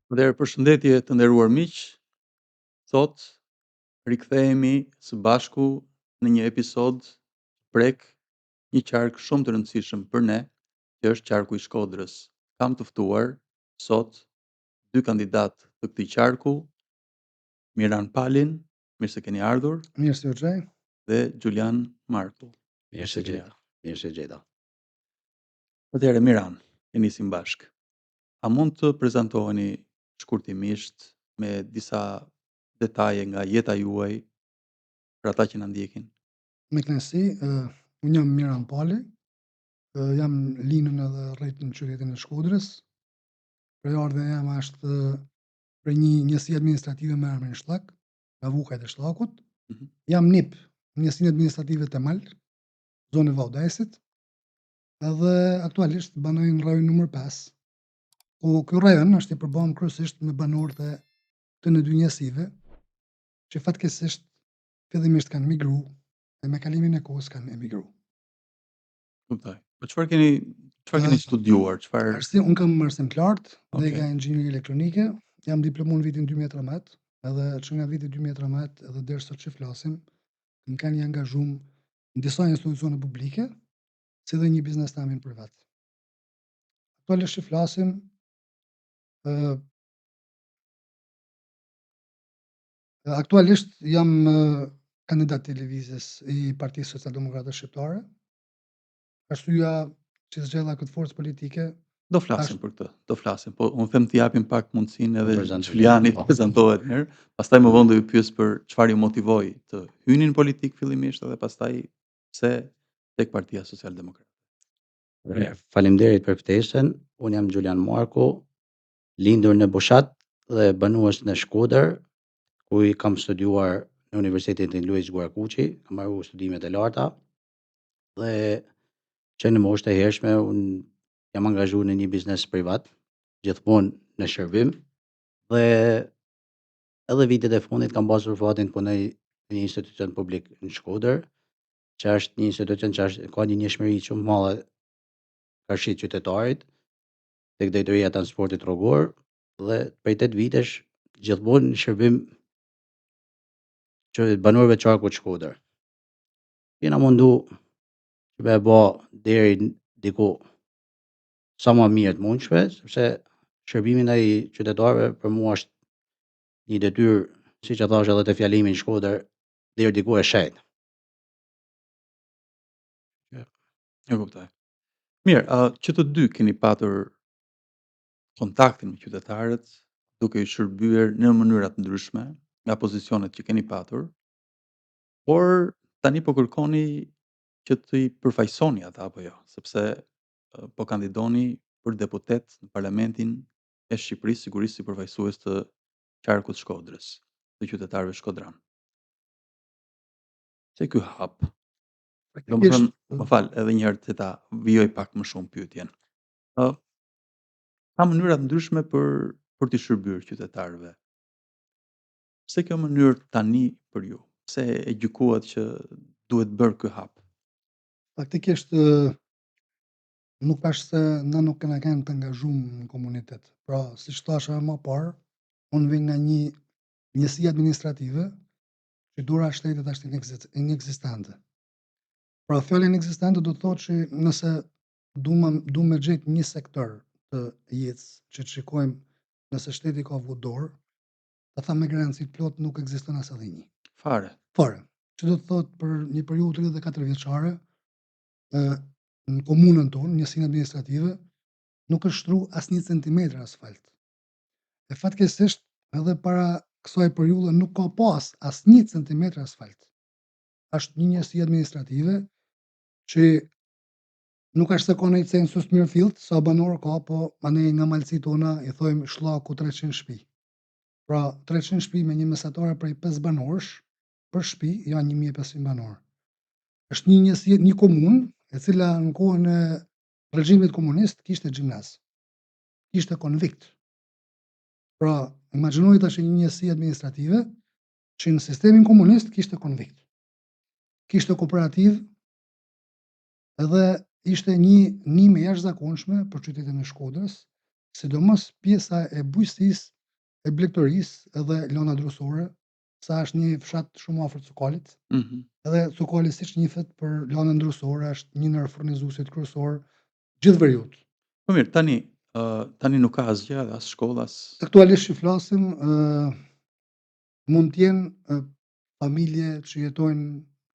Përshëndetje të nderuar miq, sot rikthehemi së bashku në një episod prek një qark shumë të rëndësishëm për ne, që është qarku i Shkodrës. Kam të ftuar sot dy kandidat të këtij qarku, Miran Palin, mirë se keni ardhur, Mirë se u gjej. dhe Gjulian Marku. Mirë se gjeta. Mirë se gjeta. Atëherë Miran, e nisim bashk. A mund të prezantoheni shkurtimisht me disa detaje nga jeta juaj për ata që na ndjekin? Me kënaqësi, unë jam Miran Pali, jam lindur edhe rritur në qytetin e Shkodrës. Prejardhja jam është për një njësi administrative me emrin Shllak, nga Vukajt e Shllakut. Jam NIP, njësinë administrative të Mal, zonë e Vaudesit, edhe aktualisht banoj në rajon numër 5. Po ky rajon është i përballur kryesisht me banorët e këtyre dy njësive, që fatkeqësisht fillimisht kanë migruar dhe me kalimin e kohës kanë emigruar. Kuptoj. Po çfarë keni studiuar? Unë kam arsim të lartë, Okej. nga inxhinieri elektronike, jam diplomuar në vitin 2013, edhe që nga viti 2013 edhe deri sot që flasim, më kanë angazhuar në disa institucione publike, si dhe një biznes të amin privat. Aktualisht që flasim, aktualisht jam kandidat i lëvizjes i Partisë Socialdemokrate Shqiptare. Arsyeja që zgjella këtë forcë politike, Do flasim për këtë, do flasim, po unë them të japim pak mundësinë edhe Prezantojmë. Gjulianit të prezantohet mirë, pastaj më vonë do ju pyes për çfarë ju motivoi të hynin politik fillimisht edhe pastaj pse tek Partia Socialdemokrate. Faleminderit për ftesën. Unë jam Gjulian Marku, lindur në Bushat dhe banues në Shkodër, ku i kam studiuar në Universitetin Luiz Guarkuçi, kam marrë studimet e larta dhe që në moshë të hershme unë jam angazhuar në një biznes privat, gjithmonë në shërbim dhe edhe vitet e fundit kam pasur fatin të punoj në një institucion publik në Shkodër, që është një institucion që ka një njohshmëri shumë të madhe karshi qytetarit tek drejtoria e transportit rrugor dhe prej 8 vitesh gjithmonë në shërbim që banorëve të qarkut Shkodër. Jena mundu që me bë deri diku sa më mirë të mundshme, sepse shërbimi ndaj qytetarëve për mua është një detyrë, siç e thash edhe te fjalimi në Shkodër, deri diku e shenjtë. E kuptoj. Mirë, që të dy keni patur kontaktin me qytetarët, duke i shërbyer në mënyra të ndryshme nga pozicionet që keni patur, por tani po kërkoni që të i përfaqësoni ata apo jo, sepse po kandidoni për deputet në Parlamentin e Shqipërisë, sigurisht si përfaqësues të qarkut Shkodrës, të qytetarëve shkodran. Se ky hap, domethënë, më fal, edhe një herë të ta vijoj pak më shumë pyetjen. Ka mënyra të ndryshme për t'i shërbyer qytetarëve. Pse kjo mënyrë tani për ju? Pse e gjykuat që duhet bërë ky hap? Faktikisht nuk është se na nuk kena qenë të angazhuar në komunitet. Pra, siç thashë më parë, unë vij nga një njësi administrative që dura shtetit është inekzistente. Pra, fjala inekzistente do të thotë që nëse du me gjetë një sektor të jetës që të shikojmë nëse shteti ka vu dorë, ta tha me garanci plot nuk ekziston as edhe një. Fare. Që do të thotë për një periudhë 34 vjeçare, në komunën tonë, njësinë administrative, nuk është shtru as 1 centimetër asfalt. E fatkeqësisht edhe para kësaj periudhe nuk ka pas as 1 centimetër asfalt. Është një njësi administrative që nuk është se ka një census mirëfillt, sa banor ka, po ne nga malësit tona i thojmë Shllaku 300 shtëpi. Pra, 300 shtëpi me një mesatare prej 5 banorësh, për shtëpi janë 1500 banorë. Është një njësi, një komunë, e cila në kohën e regjimit komunist kishte gjimnaz, kishte konvikt. Pra, imagjinoni tash një njësi administrative që në sistemin komunist kishte konvikt, kishte kooperativ, edhe ishte një nime jashtëzakonshme për qytetin e Shkodrës, sidomos pjesa e bujqësisë e Blegtorisë edhe Lona Drusore, sa është një fshat shumë afër Cukalit. Edhe Cukali siç njihet për Lonën Drusore është një ndër furnizuesit kryesor gjithë veriut. Po mirë, tani nuk ka asgjë, as shkollë, as Aktualisht që flasim, mund t'jenë familje që jetojnë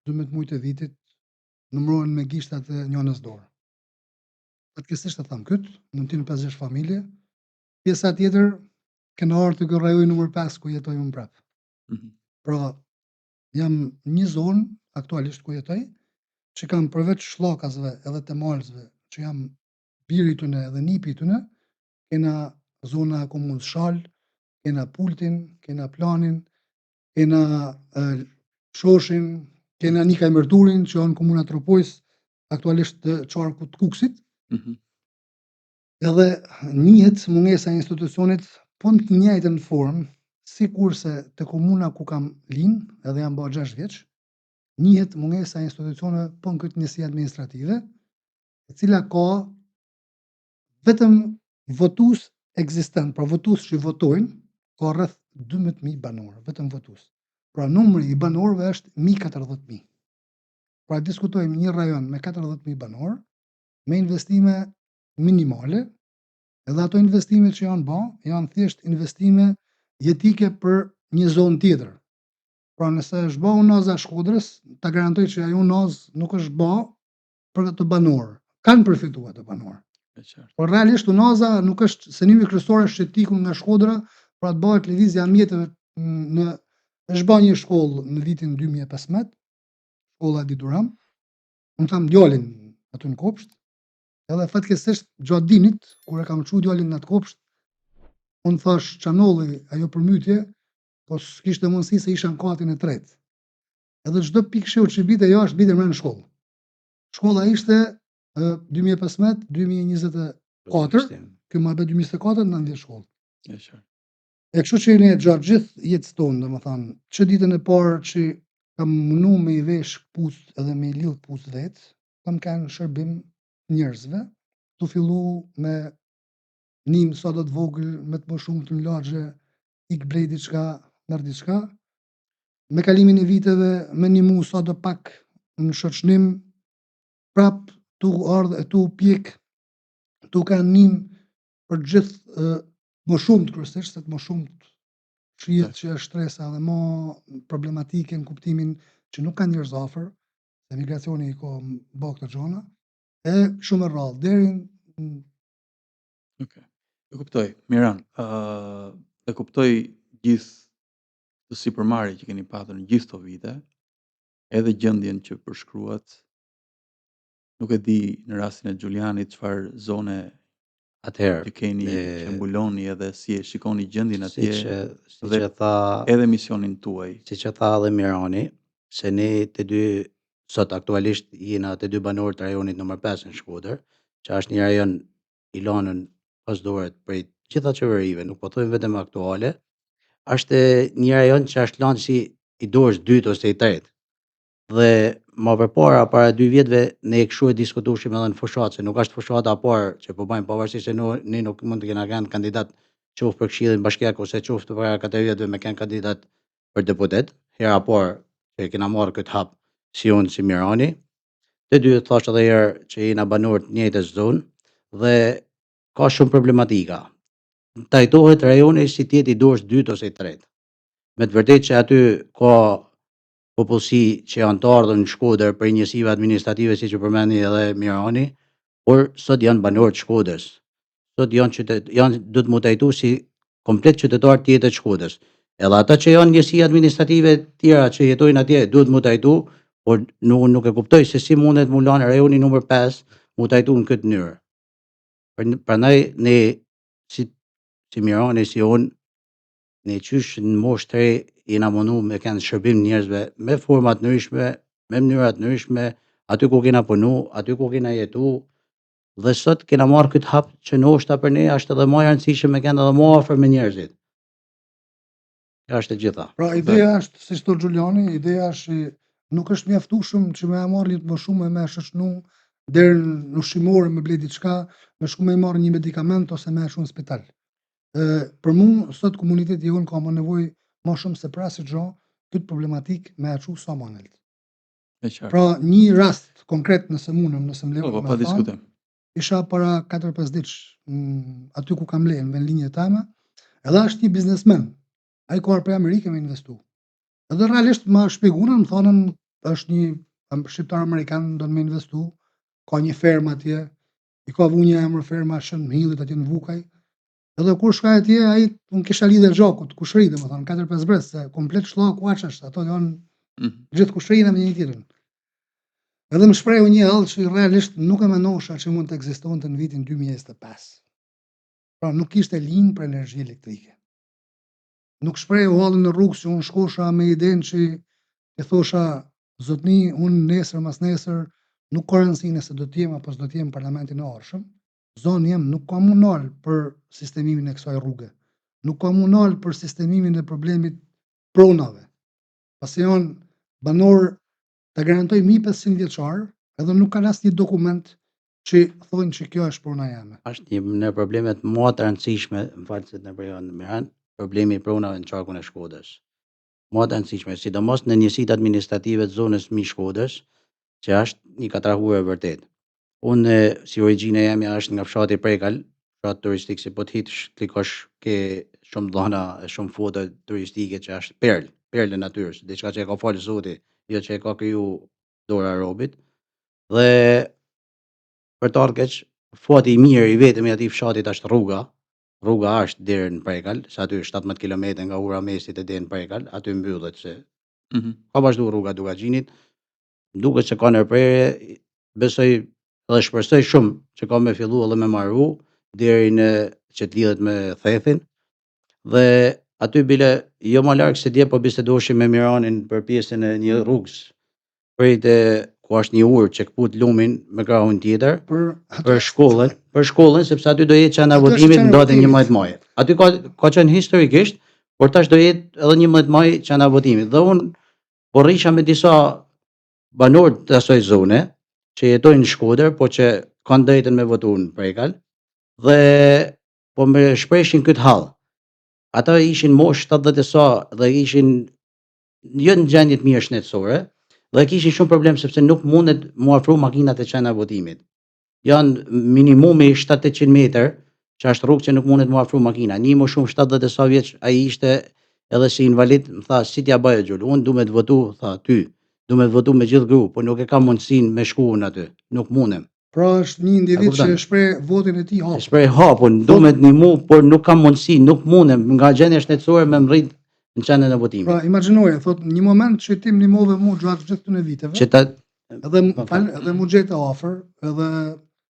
12 muaj të vitit, numërohen me gishtat e njënës dorë. Fatkeqësisht e tham kyt, mund t'jenë 5-6 familje. Pjesa tjetër krenar të ky rajoni numër 5 ku jetoj unë prap. Pra, jam një zonë aktualisht ku jetoj, që kam përveç shllakasve edhe të malësve, që jam biri tyne edhe nipi tyne, kena zona e komunës Shal, kena Pultin, kena Planin, kena Shoshin, kena Nikaj Mërturin që janë komuna Tropojës, aktualisht të qarku të Kuksit. Edhe njihet mungesa e institucionit po në të njëjtën formë, sikurse te komuna ku kam lind, edhe jam ba 6 vjeç, njihet mungesa e institucioneve po në këtë njësi administrative, e cila ka vetëm votues ekzistent, pra votues që votojnë, ka rreth 12.000 banor, vetëm votues. Pra numri i banorëve është 140.000. Pra diskutojmë një rajon me 40.000 banor, me investime minimale, edhe ato investime që janë ba, janë thjesht investime jetike për një zonë tjetër. Pra nëse është ba unaza Shkodrës, ta garantoj që ajo unazë nuk është ba për të banorë. Kanë përfitu ato banorë. Por realisht unaza nuk është synimi kryesor është që t'ikun nga Shkodra, pra të bëhet lëvizja mjeteve është ba një shkollë në vitin 2015, shkolla Edi Duram, unë kam djalin aty në kopsht, edhe fatkeqësisht gjatë dimrit, kur e kam çu djalin në atë kopsht, unë thash çanolli ajo përmytje, po s'kishte mundësi se isha në katin e tretë. Edhe çdo pikë shiut që bite jashtë bite mbrapa në shkollë. Shkolla ishte 2015-2024, ky më bëj 2024 në ndjen shkollë. E kështu që ne gjatë gjithë jetës tonë, domethënë, që ditën e parë që kam munu me i vesh kputz edhe me i lidh kputz vet, kam kanë shërbim njerëzve, tu fillu me nim sa do të vogël, me të më shumë të lagje, ik brej diçka, merr diçka, me kalimin e viteve, me nimu sa do pak në shoqënim, prap tu ardh e tu pjek, tu kanë nim për gjithë më shumë të kryesisht, se të më shumë të shihet që është shtresa dhe më problematike në kuptimin që nuk ka njerëz afër, emigracioni i ka bë këto gjona, e shumë e rrallë, deri Okej, e kuptoj. Miran, e kuptoj gjithë të sipërmarrje që keni patur në gjithë këto vite, edhe gjendjen që përshkruat. Nuk e di në rastin e Xhulianit çfarë zone Atëherë, që keni, që mbuloni edhe si e shikoni gjendjen atje, siç e tha edhe misionin tuaj. Siç e tha edhe Mirani, se ne të dy sot aktualisht jena të dy banorë të rajonit numër 5 në Shkodër, që është një rajon i lanën pas dorët prej gjitha qeverive, nuk po thojmë vetëm aktuale, është një rajon që është lanë si i dorës dytë ose i tretë. Dhe më përpara, para 2 vjetëve, ne kështu e diskutueshim edhe në fushatë, se nuk është fushata e parë që po bëjmë, pavarësisht se ne nuk mund të kena kanë kandidat qoftë për Këshillin Bashkiak ose qoftë para 4 vjetëve me kanë kandidat për deputet. Hera e parë që kena marrë këtë hap si unë si Mirani. Të dy thash edhe herë që jena banorë të njëjtës zonë dhe ka shumë problematika. Trajtohet rajoni si të jetë i dorës dytë ose i tretë. Me të vërtetë që aty ka popullsi që janë të ardhur në Shkodër për njësive administrative siç e përmendi edhe Mirani, por sot janë banorë të Shkodrës. Sot janë do të mutajtu si komplet qytetar të jetës Shkodrës. Edhe ata që janë njësi administrative tjera që jetojnë atje duhet mutajtu, por nuk e kuptoj se si mundet mu lanë rajoni numër 5 mutajtu në këtë mënyrë. Prandaj ne si Mirani, si unë, ne qysh në moshë të re jena mundu me kanë shërbim njerëzve me format ndryshme, me mënyrat ndryshme, aty ku kena punu, aty ku kena jetu, dhe sot kena marrë këtë hap që ndoshta për ne është edhe më e rëndësishme me kanë edhe më afër me njerëzit. Kjo është e gjitha. Pra ideja është, siç thot Xhuliani, ideja është nuk është mjaftueshëm që me marrë më shumë me shoqënu deri në ushqimore me ble diçka, me shku me marrë një medikament ose me shku në spital. Për mu, sot komuniteti jonë ka më nevojë më shumë se pra asgjë këtë problematik me e çu sa më nalt. E qartë. Pra një rast konkret nëse mundem, nëse më Po, lejon po, me pa thonë, diskutim. isha para 4-5 ditësh aty ku kam lenë, në vendlinjën teme, edhe është një biznesmen. Ai ka ardhur prej Amerikës me investu. Edhe realisht ma shpjeguan, më thonën është një shqiptar amerikan do me investu, ka një fermë atje, i ka vu një emër ferma Shën Hillit atje në Vukaj. Edhe kur shkoj atje, ai unë kisha lidhe gjakut, kushëri domethënë 4-5 brez, se komplet shllak uaçash, ato janë gjithë kushërinë me një tjetrën. Edhe më shprehu një hall që realisht nuk e mendohesha që mund të ekzistonte në vitin 2025. Pra nuk kishte linjë për energji elektrike. Nuk shprehu hallin në rrugë që unë shkosha me idenë që e thosha zotni, unë nesër mas nesër nuk ka rëndësi nëse do të jem apo s'do të jem në parlamentin e ardhshëm. Zonë jem nuk kam unal për sistemimin e kësaj rruge. Nuk kam unal për sistemimin e problemit pronave. Pasi janë banor të garantoj 1500 vjeçar, edhe nuk kanë asnjë dokument që thonë që kjo është prona jame. Është një në problemet më të rëndësishme, më falë se të në përjon në Miran, problemi i pronave në qarkun e Shkodrës. Më të rëndësishme, sidomos në njësitë administrative të zonës mi Shkodrës, që është një katrahuar e vërtet. Unë, si origjina jemi është nga fshati Prekal, fshat turistik, si po të hitë klikosh ke shumë dhona e shumë foto turistike që është perlë e natyrës, diçka që e ka falë Zoti, jo që e ka kriju dora e robit. Dhe për të ardhur keq, fati i mirë i vetëm i atij fshatit është rruga. Rruga është deri në Prekal, se aty është 17 kilometra nga ura mesit e deri në Prekal, aty mbyllet se ka vazhdu rruga Dugaxhinit. Duket se ka ndërprerje, besoj dhe shpresoj shumë që ka me fillu edhe me marru deri në që të lidhet me thethin. Dhe aty bile jo më larg se dje po bisedoshim me Miranin për pjesën e një rrugës prej te ku është një urë që kput lumin me krahun tjetër për shkollën sepse aty do jetë çana votimit në datën 11 maj. Aty ka qenë historikisht, por tash do jetë edhe 11 maj çana votimit. Dhe unë po rrisha me disa banorë të asoj zone që jetojnë në Shkodër, po që kanë drejtën me votu në Prekal dhe po me shpreshin këtë hall. Ata ishin moshë 70 e sa dhe ishin jo në gjendje të mirë shëndetësore dhe kishin shumë problem sepse nuk mundet mu afru makinat e çana votimit. Janë minimumi 700 metër, që është rrugë që nuk mundet mu afru makina. Një më shumë 70 e sa vjeç ai ishte edhe si invalid, më tha si t'ja bëj xhul, unë du me të votu, tha ty, du me të votu me gjithë grup, po nuk e kam mundësinë me shkuën aty, nuk mundem. Pra është një individ që shpreh votin e tij hapun. Shpreh hapun, du me të ndihmu, por nuk kam mundësi, nuk mundem nga gjendja shëndetësore me mrit në çanën e votimit. Pra imagjinoje, thot një moment që ti më ndihmove mua gjatë gjithë këtyre viteve. Që ta edhe më gjete afër, edhe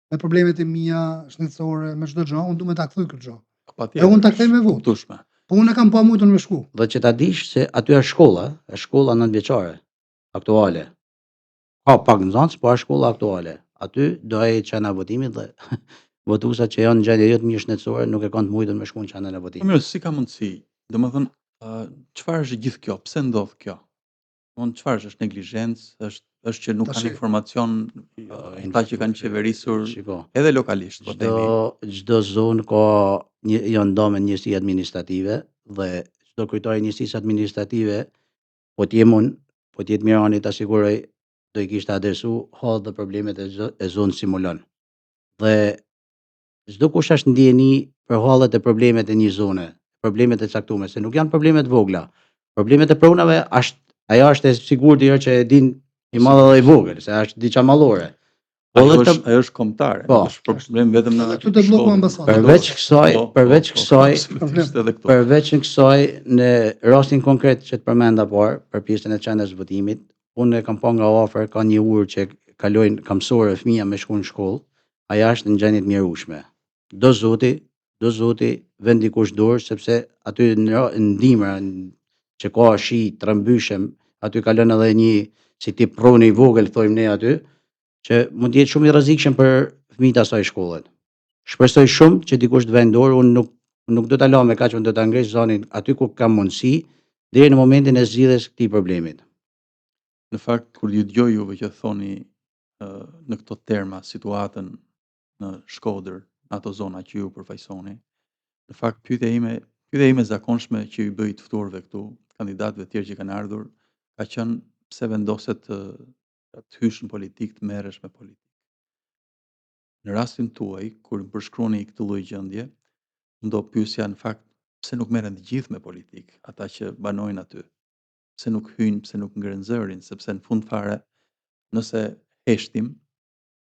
me problemet e mia shëndetësore, me çdo gjë, unë du me ta kthyj këtë gjë. E unë ta kthej me votë. Po unë kam pa mujtur me shku. Dhe që ta dish se aty është shkolla 9 vjeçare aktuale. Ka pak nxënës, po është shkolla aktuale. Aty do ai çana votimit dhe votuesat që janë në gjendje jo të mirë shëndetësore nuk e kanë të mujtur me shkuën në çanën e votimit. Po mirë, si ka mundësi? Domethënë, çfarë është gjithë kjo? Pse ndodh kjo? Çfarë është neglizhencë, është që nuk kanë informacion ata që kanë qeverisur edhe lokalisht, po themi. Çdo zonë ka janë ndarë njësi administrative dhe çdo kryetari i njësisë administrative po të jem unë, po të jetë Mirani ta siguroj do i kishte adresu hallet dhe problemet e zonës Simulon. Dhe çdo kush është ndjeni për hallet e problemet e një zone, problemet e caktuara, se nuk janë probleme të vogla. Problemet e pronave ajo është e sigurt që e din i madh dhe i vogël, se është diçka mallore. Po ajo është kombëtare, është problem vetëm në aty të blloku ambasadë. Përveç kësaj, në rastin konkret që të përmenda parë, për pjesën e çanës votimit, unë e kam pa nga afër, ka një urë që kalojnë kamësorë fëmija me shku në shkollë, ajo është në gjendje të mjerueshme. Do zoti, vend dikush dorë sepse aty në dimër që ka shi trembyshem, aty kalon edhe një si tip proni i vogël thojmë ne aty, që mund të jetë shumë i rrezikshëm për fëmijët e asaj shkolle. Shpresoj shumë që dikush të vënë dorë, unë nuk do ta lëm me kaq, unë do ta ngresh zonin aty ku kam mundësi deri në momentin e zgjidhjes së këtij problemit. Në fakt kur ju dëgjoj juve që thoni në këto terma situatën në Shkodër, ato zona që ju përfaqësoni, Në fakt pyetja ime e zakonshme që i bëj të ftuarve këtu, kandidatëve të tjerë që kanë ardhur, ka qenë pse vendose të hysh në politikë, të merresh me politikë. Në rastin tuaj, kur më përshkruani këtë lloj gjendje, më do pyesja në fakt pse nuk merren të gjithë me politikë, ata që banojnë aty. Pse nuk hyjnë, pse nuk ngren zërin, sepse në fund fare nëse heshtim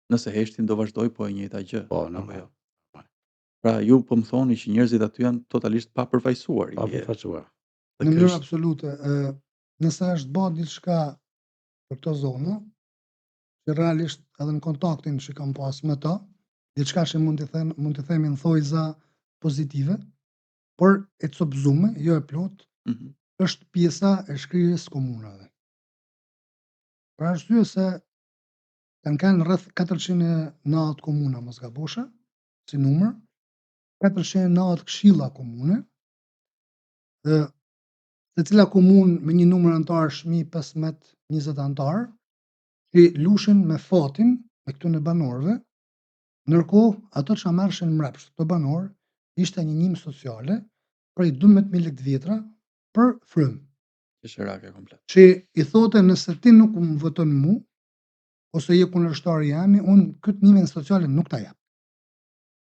nëse heshtim do vazhdoj po e njëjta gjë, Po, apo normal. jo? Pra ju po më thoni që njerëzit aty janë totalisht pa përfaqësuar, Pa përfaqësuar. dhe Në ky mënyrë është absolute, nëse është bërë diçka për këto zona, që realisht edhe në kontaktin që kam pas me ta, diçka që mund të themi në thojza pozitive, por e copëzume, jo e plot, është pjesa e shkrirjes komunave. Për arsye se kanë rreth 490 komuna mos gabosha, si numër, 490 këshilla komune, secila komunë me një numër anëtarësh 1520 anëtar, që lushin me fatin me këtu në banorëve, ndërkohë ato që marrshin mbrapsht të banorë ishte një njim sociale prej 12.000 lekë vjetra për frymë. qesharake komplet. Që i thote nëse ti nuk më voton mu, ose je kundërshtar jami, unë këtë nimin sociale nuk ta jap.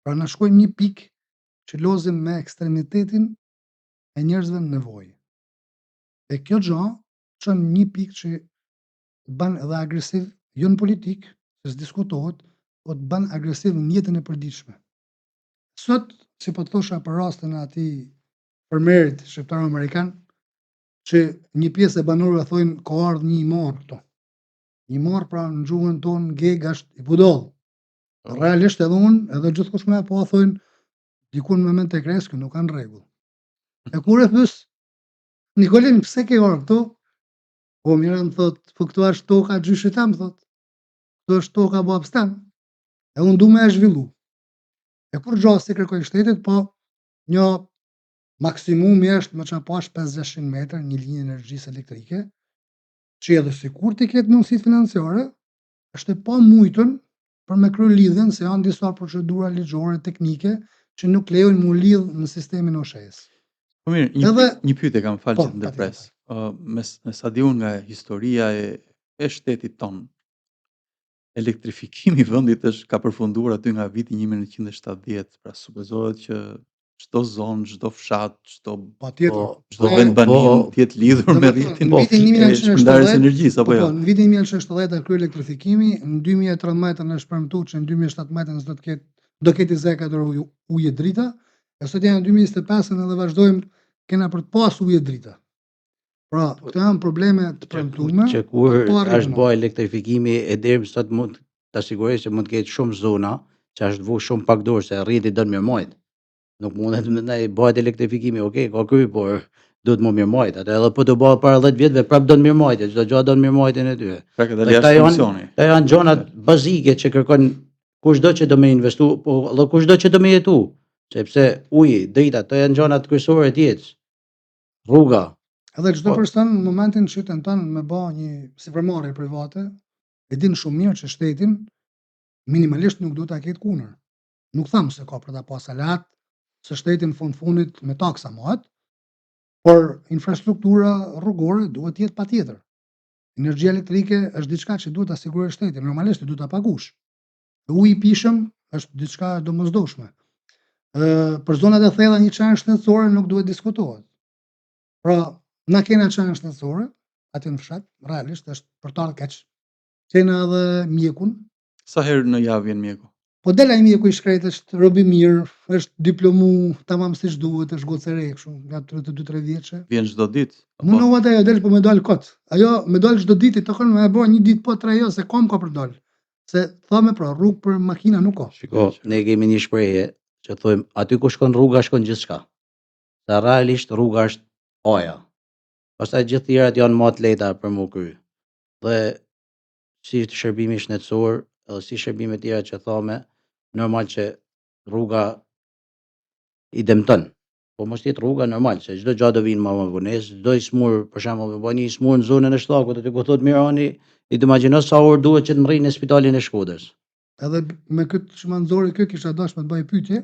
Pra na shkojmë një pikë që lozim me ekstremitetin e njerëzve në nevojë. E kjo gjë çon një pikë që bën edhe agresiv, jo në politikë, se s'diskutohet, po të bën agresiv në jetën e përditshme. Sot, si po të thosha për rastin e atij fermerit shqiptar-amerikan, që një pjesë e banorëve thonë ka ardhur një imar këto. Imar pra në gjuhën tonë geg është i budoll. Realisht edhe unë, edhe gjithkusht me po thonë dikun me mend tek rrezikun nuk kanë rregull. E kur e pyes Nikolin pse ke ardhur këtu? Po mirë më thot, po këtu është toka gjyshit tam, thot. Këtu është toka babstan. E unë du me e zhvillu. E kur gjasi kërkoj shtetit, po një maksimumi është më që pash 500 metrë një linjë energjisë elektrike, që edhe sikur ti ketë mundësit financiare, është e pa mujtën për me kry lidhen, se janë disa procedura ligjore, teknike, që nuk lejojnë mu lidh në sistemin OSHE-s. Po mirë, një pyetje kam falë që të ndërpres. Me sa di unë nga historia e shtetit tonë, elektrifikimi i vendit ka përfunduar aty nga viti 1970, pra supozohet që çdo zonë, çdo fshat, çdo vend banim të jetë lidhur me rrjetin e shpërndarjes së energjisë, apo jo? Në vitin 1970 krye elektrifikimi, në 2013 është premtuar që në 2017 do ketë 24 ujë drita, e sot janë 2025 edhe vazhdojmë kena për të pas ujë drita. Pra, këto janë probleme të premtuara. Që kur është bë elektrifikimi e deri sot mund ta sigurosh që mund të ketë shumë zona që është vu shumë pak dorë se rrjeti do të mirëmojt. Nuk mundet të ndaj bëhet elektrifikimi, okay, ka ky, por duhet më mirëmojt. Atë edhe po të bëhet para 10 vjetëve prap do të mirëmojt, çdo gjë do të mirëmojtën e tyre. Pra që dalë jashtë funksioni. Këto janë gjonat bazike që kërkon kushdo që do më investu, po edhe kushdo që do më jetu, sepse uji, drita, ato janë gjonat kryesore të jetës. Rruga. Edhe çdo person në momentin që tenton me bë një sipërmarrje private, e din shumë mirë që shtetin minimalisht nuk duhet ta ketë kundër. Nuk them se ka për ta pas alat, se shtetin fundit me taksa mohet, por infrastruktura rrugore duhet të jetë patjetër. Energjia elektrike është diçka që duhet ta sigurojë shteti, normalisht duhet ta paguash. Uji i pishëm është diçka e domosdoshme. Për zonat e thella një çantë shëndetësore nuk duhet diskutohet. Pra, na kena çantë shëndetësore, aty në fshat, realisht është për të ardhur keq. Kena edhe mjekun. Sa herë në javë vjen mjeku? Po del ai mjeku i shkretë, është robi mirë, është diplomu tamam siç duhet, është gocë e re kështu, nga 2-3 vjeçë. Vjen çdo ditë? Mundohet ajo del po me dal kot. Ajo me dal çdo ditë, takon me bë një ditë po 3 jo se kom ka për dal. Se thamë pra rrugë për makina nuk ka. Shiko, ne kemi një shprehje që thojmë aty ku shkon rruga shkon gjithçka. Sa realisht rruga është oja. Pastaj gjithë tjerat janë më të lehta për mu kry. Dhe si shërbimi shëndetësor, edhe si shërbime tjera që thome, normal që rruga i dëmton. Po mos jetë rruga normal, se çdo gjë do vinë më vonesë, çdo i smur, për shembull, bëni i smur në zonën e Shllakut, aty ku thotë Mirani, i të imagjino sa orë duhet që të mrrin në spitalin e Shkodrës. Edhe me këtë që më nxori kë kisha dashur të bëj pyetje.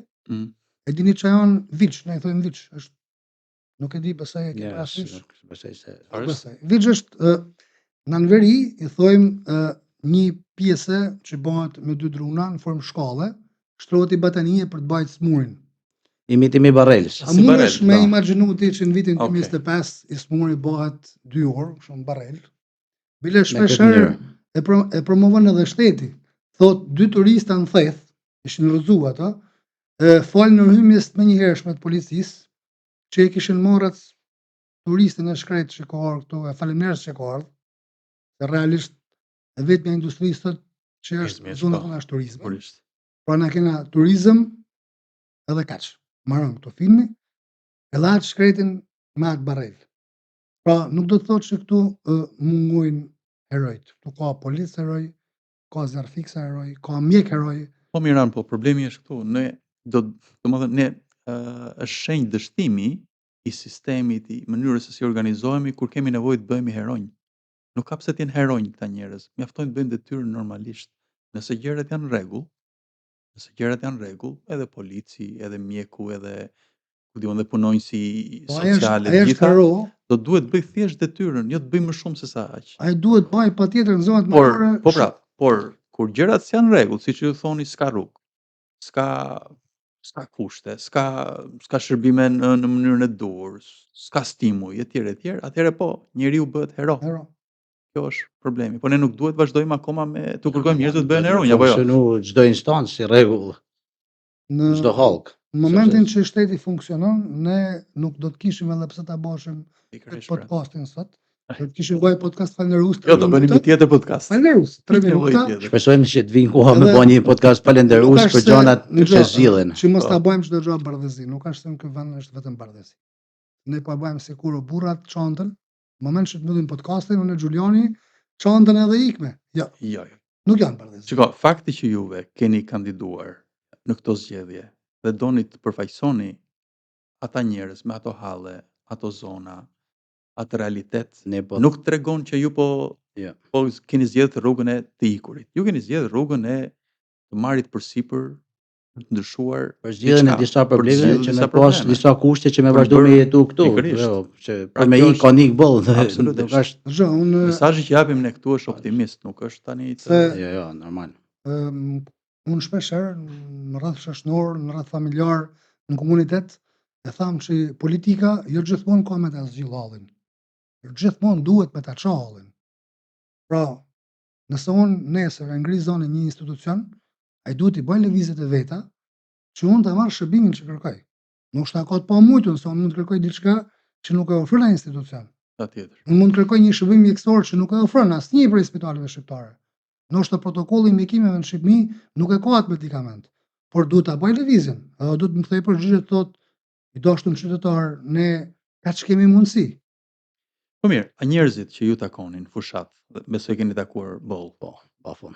E dini çfarë janë viç, ne i thojmë viç, është nuk e di besoj e ke Yes, parasysh. besoj se Nuk besoj. Viç është në Anveri i thojmë një pjesë që bëhet me dy druna në formë shkallë, shtrohet i batanije për të bajtë smurin. imitimi barrelës. A Si mundesh barel, me po. imagjinu ti që në vitin Okej. 2025 i smuri bëhet 2 orë, kështu në barel. Bile Me këtë shpeshherë mënyrë. e promovon edhe shteti. Thot dy turista në theth, ishin rrëzu ato, folën në rrymjes të menjëhershme të policisë, që e kishin marrë atë turistin e shkret që ka ardhur këtu, e faleminderit që ka ardhur. Se realisht e vetmja industri sot që është Turizmi, zona po, tonë është turizmi. sigurisht. Pra na kena turizëm edhe kaq. Marrëm këto filmi, edhe atë shkretin me atë barrel. Pra nuk do të thotë që këtu mungojnë herojt. Këtu ka policë heroj, ka zjarfiksa heroj, ka mjek heroj. Po Miran, po problemi është këtu. Ne domethënë ne është shenjë dështimi i sistemit, i mënyrës se si organizohemi kur kemi nevojë të bëhemi heronj. Nuk ka pse të jenë heronj këta njerëz. Mjafton të bëjnë detyrën normalisht. Nëse gjërat janë rregull, edhe polici, edhe mjeku, edhe ku diun dhe punonjësi Po sociale ai të është gjitha, hero, do duhet bëj thjesht detyrën, jo të bëj më shumë se sa aq. ai duhet bëj patjetër në zonat Por, malore. po pra, por kur gjërat s'janë rregull, siç ju thoni, s'ka rrugë, s'ka s'ka kushte, s'ka shërbime në mënyrën e duhur, s'ka stimuj etj, atëherë po, njeriu bëhet hero. Hero. Kjo është problemi. Po ne nuk duhet vazhdojmë akoma me të kërkojmë njerëzve të bëhen heronj apo jo? Funksionu çdo instancë si rregull, Në çdo hallk. në momentin që shteti funksionon, ne nuk do të kishim edhe pse ta bashim këtë Pikërisht pra. podcastin sot. Do të kishim bëj podcast falënderues. Jo, do bënim një tjetër podcast. Falënderues, 3 minuta. Shpresojmë që të vinë koha me Edhe- bën një podcast falënderues për gjonat që zgjidhen. Që mos ta Po. bëjmë çdo gjë bardhëzi, nuk është se në ky vend është vetëm bardhëzi. Ne po bëjmë si kur o burrat çantën, në moment që të mbyllim podcastin, unë e Xhuliani çantën edhe ikme. Jo, Jo, jo. nuk janë bardhëzi. Shiko, fakti që juve keni kandiduar në këto zgjedhje dhe doni të përfaqësoni ata njerëz me ato halle, ato zona, atë realitet, Ne po nuk tregon që ju po Jo. po keni zgjedhur rrugën e të ikurit. Ju keni zgjedhur rrugën e të marrit përsipër, të ndryshuar për zgjidhjen e diçka, disa për probleme zgjidhur që me disa pas probleme. disa kushte që me Për vazhdu me bërë- jetu këtu. pikërisht. Jo, që Pra për me kjo ik ka është- nik boll. Absolutisht. Nuk është Dgjoj, unë Mesazhi që japim ne këtu është optimist, nuk është tani të Se- jo, normal. unë shpeshherë në rreth shoqënor, në rreth familjar, në komunitet, e tham që politika jo gjithmonë ka me ta zgjidh hallin. Jo gjithmonë duhet me ta çoj hallin. Pra, nëse unë nesër e ngri zonën një institucion, ai duhet i bëj lëvizjet e veta që unë ta marr shërbimin që kërkoj. Ndoshta ka të pamujtur, se unë mund të kërkoj diçka që nuk e ofron ai institucion. patjetër. Unë mund të kërkoj një shërbim mjekësor që nuk e ofron asnjë prej spitaleve shqiptare. Ndoshta protokolli i mjekimeve në Shqipëri nuk e ka atë medikament, por duhet ta bëj lëvizjen. Edhe duhet më thej përgjigje të thotë, i dashur qytetar, ne kaç kemi mundësi. Po mirë, a njerëzit që ju takonin fushat, besoj keni takuar boll. Po, pafund.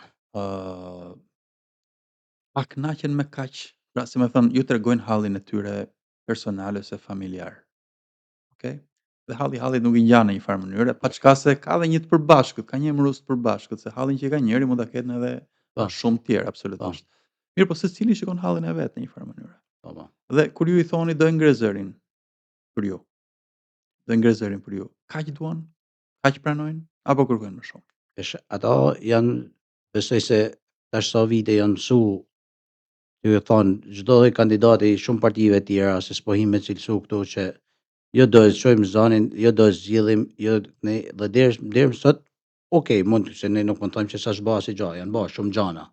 A kënaqen me kaq? Pra, si më thënë, ju tregojnë hallin e tyre personal ose familjar. Okej? Dhe halli nuk i ngjan në një farë mënyre, pa çka se ka edhe një të përbashkët, ka një emërus të përbashkët, se hallin që ka njëri mund ta ketë edhe Po. shumë tjerë, absolutisht. Mirë, po secili shikon hallin e vet në një farë mënyre. Po. Dhe kur ju i thoni do e ngre zërin për ju. Do e ngre zërin për ju. Kaq duan? Kaq pranojnë apo kërkojnë më shumë? Ato janë, besoj se tash sa vite janë mësu, ju e thonë, çdo lloj kandidati i shumë partive tjera, se s'po him me cilësu këtu që jo do e çojmë zonin, jo do e zgjidhim, jo ne dhe deri sot, okay, mund se ne nuk mund të thojmë që s'është bërë si gjë, janë bërë shumë gjëra.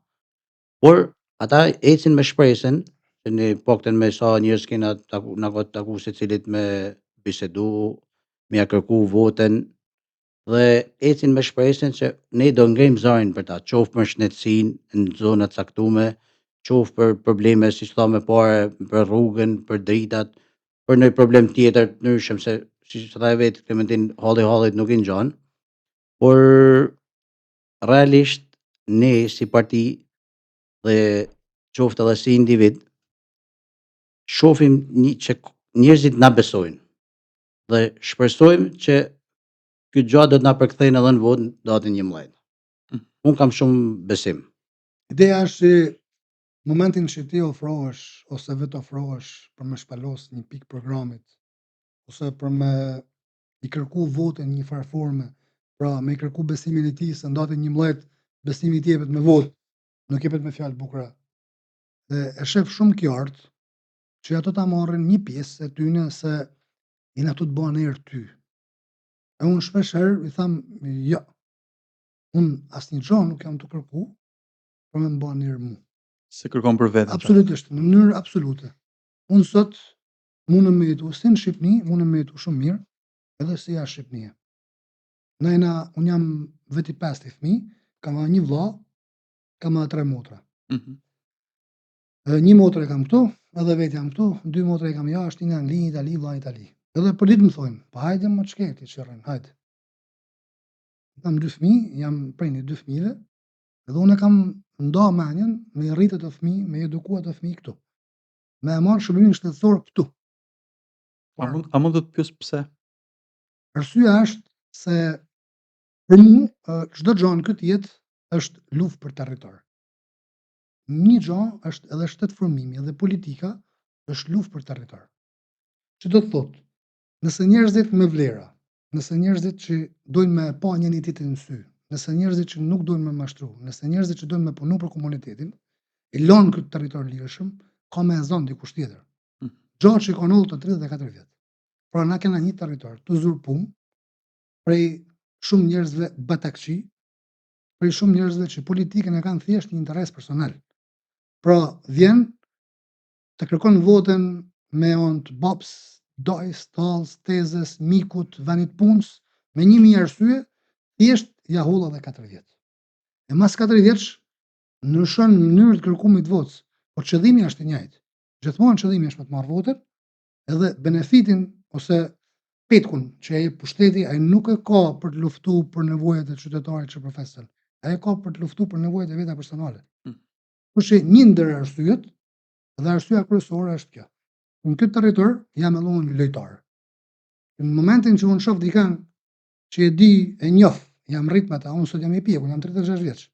Por ata ecin me shpresën se ne paktën me sa njerëz kena na ka taku secilit me bisedu, me ja kërku votën dhe ecin me shpresën që ne do ngrejmë zërin për ta, qoftë për shëndetësinë në zona të caktuara, qoftë për probleme siç thamë parë, për rrugën, për dritat, për ndonjë problem tjetër të ndryshëm se siç tha vetë Klementin, hallit nuk i ngjan. Por realisht ne si parti dhe qoftë edhe si individ shohim që njerëzit na besojnë dhe shpresojmë që ky gjë do të na përkthejnë edhe në votë datën 11. Unë kam shumë besim. Ideja është që Momentin që ti ofrohesh ose vetë ofrohesh për me shpalos një pikë programit ose për me i kërku votën një farë forme, pra me i kërku besimin e tij se ndatet 11 besimi i tij jepet me votë, nuk jepet me fjalë bukura. Dhe e shef shumë qartë që ato ta marrin një pjesë e tyne se jena tu të bëhen erë ty. E unë shpeshherë i tham, jo, unë asnjë gjë nuk jam të kërku për me m'bë erë mu. Se kërkon për veten. Absolutisht, në mënyrë absolute. Unë sot mundem me jetu si në Shqipni, mundem me jetu shumë mirë, edhe si jashtë Shqipnie. Unë jam veti 5 fëmijë, kam një vëlla, kam 3 motra. Një motër e kam këtu, edhe vetë jam këtu, 2 motra e kam jashtë, një Angli, Itali, vëlla Itali. Edhe për ditë më thojnë, pa hajde më çketi çirrin, hajde. Kam 2 fëmijë, jam prej 2 fëmijëve, edhe unë kam nda menjen me rritë të fëmijë, me edukua të fëmijë këtu. Me e marrë shërbimimin shtetësor këtu. A mund të të pyes pse? Arsyeja është se për mua çdo gjë në këtë jetë është luftë për territor. Një gjë është edhe shtetëformimi, edhe politika është luftë për territor. Që do të thotë, nëse njerëzit me vlera, nëse njerëzit që dojnë me pa njëri tjetrin në sy, nëse njerëzit që nuk dojnë me mashtru, nëse njerëzit që dojnë me punu për komunitetin, e lanë këtë territor lirshëm, ka me e zonë dikush tjetër. Gjatë që ka ndodhur të 34 vjet. Pra na kena një territor të uzurpum prej shumë njerëzve batakçi, prej shumë njerëzve që politikën e kanë thjesht një interes personal. Pra vjen të kërkon votën me anë të baps, dajs, tallës, tezës, mikut, venit punës, me 1000 arsye, thjesht ja holla dhe 4 vjet. E mas 4 vjeç ndryshon mënyrë të kërkumit të votës, por qëllimi është i njëjtë. Gjithmonë qëllimi është me të marrë votën, edhe benefitin ose petkun që ai pushteti, ai nuk e ka për të luftuar për nevojat e qytetarit që përfaqëson. Ai ka për të luftuar për nevojat e veta personale. Kurse një ndër arsyet, dhe arsyeja kryesore është kjo. Në këtë territor jam edhe unë lojtar. Në momentin që unë shoh dikën që e di, e njoh, jam rrit me ta, unë sot jam i pjekur, jam 36 vjeç.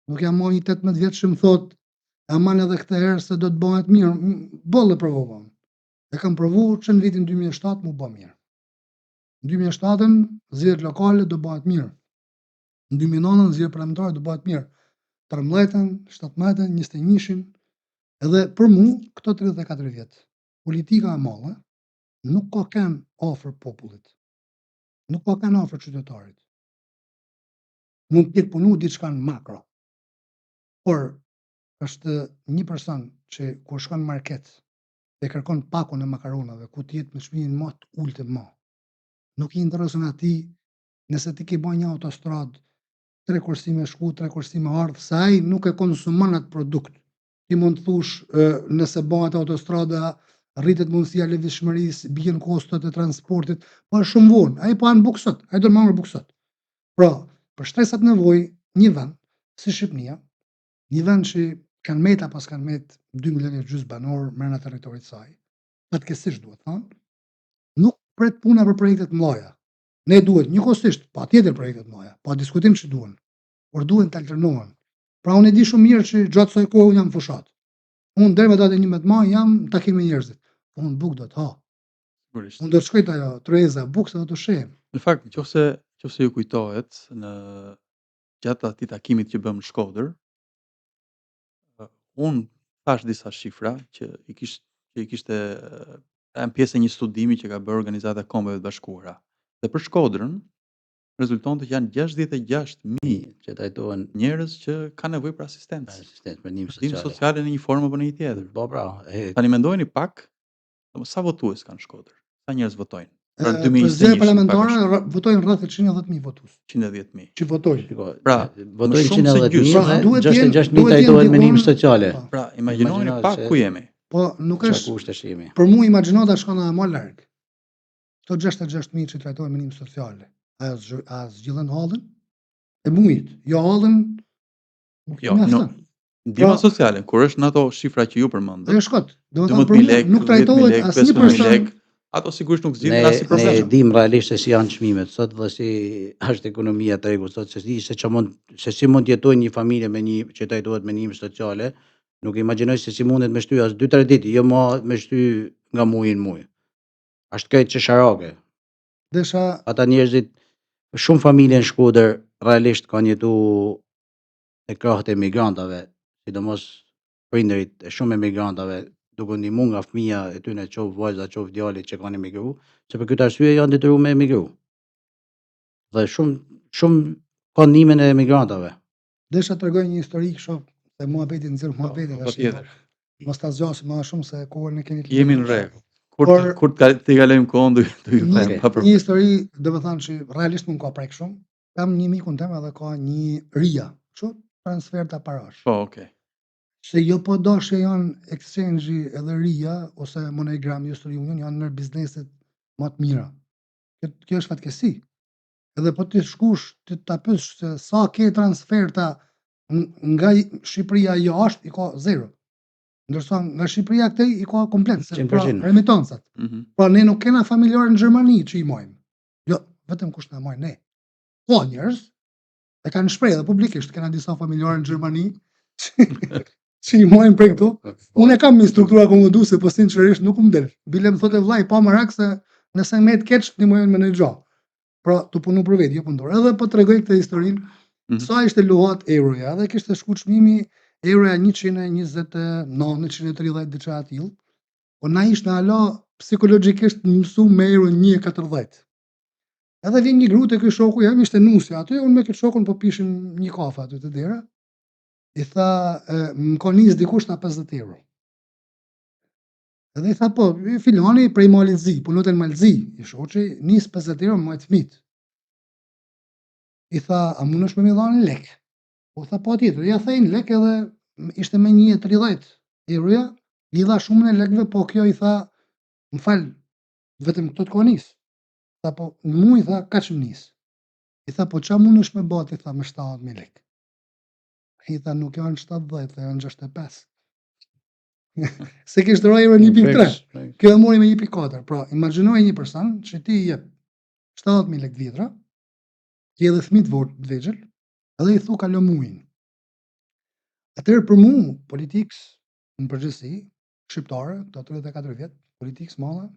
Nuk jam më një 18 vjeç që më thot, aman edhe këtë herë se do të bëhet mirë, bollë provova. E kam provuar që në vitin 2007 mu bë mirë. Në 2007-ën zgjedhjet lokale do bëhet mirë. Në 2009-ën zgjedhjet parlamentare do bëhet mirë. 13-ën, 17-ën, 21-shin, edhe për mu këto 34 vjet. Politika e madhe nuk ka kanë afër popullit. Nuk ka kanë afër qytetarit. Mund të punu diçka në makro. Por është një person që kur shkon në market e kërkon pakun e makaronave, ku të jetë me çmimin më të ulët më. Nuk i intereson atij nëse ti ke bën një autostradë 3 kursime shku, 3 kursime ardh, se ai nuk e konsumon atë produkt. Ti mund të thush nëse bëhet autostrada, rritet mundësia e lëvizshmërisë, bien kostot e transportit, po është shumë vonë. Ai po an buk sot, ai do të marrë buk sot. Pra, për shtresat nevojë, një vend si Shqipnia, një vend që kanë meta pas kanë met 2 milionë gjys banor brenda territorit të saj, fatkeqësisht duhet thënë, nuk pret puna për projekte të mëdha. Ne duhet njëkohësisht patjetër projekte të mëdha, pa diskutim që duhen, por duhen të alternohen. Pra unë e di shumë mirë që gjatë kësaj kohe unë jam fushat. Unë deri me datën 11 maj jam në takim me njerëzit. Unë buk do të ha. Sigurisht. Unë do të shkoj te ajo Trueza buk se do të shehem. Në fakt, nëse ju kujtohet në gjatë atij takimit që bëm në Shkodër, unë thash disa shifra që i kishte janë pjesë e një studimi që ka bërë Organizata e Kombeve të Bashkuara. Dhe për Shkodrën rezultonte që janë 66.000 që trajtohen njerëz që kanë nevojë për asistencë. asistencë për ndihmë Ndihmë sociale. sociale në një formë apo në një tjetër. Po pra, Tani mendojeni pak, sa votues kanë Shkodër? Sa njerëz votojnë? Pra Për zgjedhje 2021 parlamentare votojnë rreth 110.000 votues. 110.000. Që votojnë. shiko, Pra, votojnë më shumë se 110.000 gjysmë. dhe Duhet të jenë- 66.000 duhet të jenë trajtohen me ndihmë dikon- sociale. Po. Pra, imagjinoni Imagjino pak se- ku jemi. Po nuk Çka është kushte jemi. për mua imagjinata shkon edhe më larg. Këto 66.000 që trajtohen me ndihmë sociale, a zgjidhen hallin? E mujit, jo hallin. Jo, ndihma sociale, kur është në ato shifra që ju përmendët. Ajo shkot. Do të 12.000 thonë për mua lekë, nuk trajtohet 10.000 lekë, asnjë 15.000 person. lekë. Ato sigurisht nuk zgjidhin Ne as si problem. e dim realisht se si janë çmimet sot dhe si është ekonomia tregu sot, se si mund të jetojë një familje me një që trajtohet me ndihmë sociale, Nuk imagjinoj se si mundet me shty as 2-3 ditë, jo me shty nga muji në muj. Ashtë krejt qesharake. Desha Ata njerëzit, shumë familje në Shkodër realisht kanë jetu e krahët e emigrantave, sidomos prindërit e shumë emigrantave, duke ndihmu nga fëmija e tyre qoftë vajza, qoftë djalit që kanë emigru, se për këtë arsye janë detyruar me emigru. Dhe shumë kanë ndihmën e emigrantave. desha t'rregoj një histori kështu se muhabeti nxjerr muhabetin tash. Patjetër. Mos ta zgjasim më shumë se kohën e kemi të Jemi në limitë. rregull. Kur Por- kur të kalojmë kohën do i them pa Një problem. histori, domethënë që realisht nuk ka prek shumë. Kam një mikun tem edhe ka një ria, kështu transfer ta parash. Po, okay. Se jo po doshje janë exchange-i edhe ria ose MoneyGram, Western Union janë ndër bizneset më të mira. Kjo është fatkesi. Edhe po ti shkush ti ta pysh se sa ke transferta nga Shqipëria jashtë i ka 0. Ndërsa nga Shqipëria këtej i ka komplet, se pra 100%. remitancat. Mhm. Pra ne nuk kena familjarë në Gjermani që i mojmë. Jo, vetëm kush na mojnë ne. Ka njerëz e kanë shprehë edhe publikisht, kena disa familjarë në Gjermani që i mojnë prej këtu. Unë e kam një struktura komoduese, po sinqerisht nuk më del. Bile më thotë vllai pa marak se nëse më të keq ti mojën me në xha. Pra tu punu për vetë, jo për dorë. Edhe po tregoj këtë historinë, sa ishte luhat euroja, dhe kishte shku çmimi euroja 129, 130 diçka atill. Po na ishte ala psikologjikisht mësu me euro 1.40. Edhe vjen një grua te ky shoku jam, ishte nusja aty, unë me këtë shokun po pishim një kafe aty te dera. I tha, më ka nis dikush na 50 euro. Edhe i tha, po, filani prej Malit Zi, punote në Malzi, i shoqi, nis 50 euro më të fëmit. I tha, a mundesh me mi dhanë lek? Po tha, po tjetër, ja thejnë lek edhe ishte me 1.30 euroja, i dha shumën e lekve, po kjo i tha, më fal, vetëm këto të ka nis. Tha, po, në mu i tha, ka që më nis. I tha, po qa mundesh me bati, i tha, me 70.000 lek. I tha, nuk janë 70, janë 65. Se kishte rojë euro 1.3. Kjo e mori me 1.4. Pra, imagjinoj një person që ti jep 70.000 lek vjetra, ti edhe fëmijë të vegjël, edhe i thu kalo muin. Atëherë për mu, politikës në përgjithësi, shqiptare, këto 34 vjet, politikës madhe,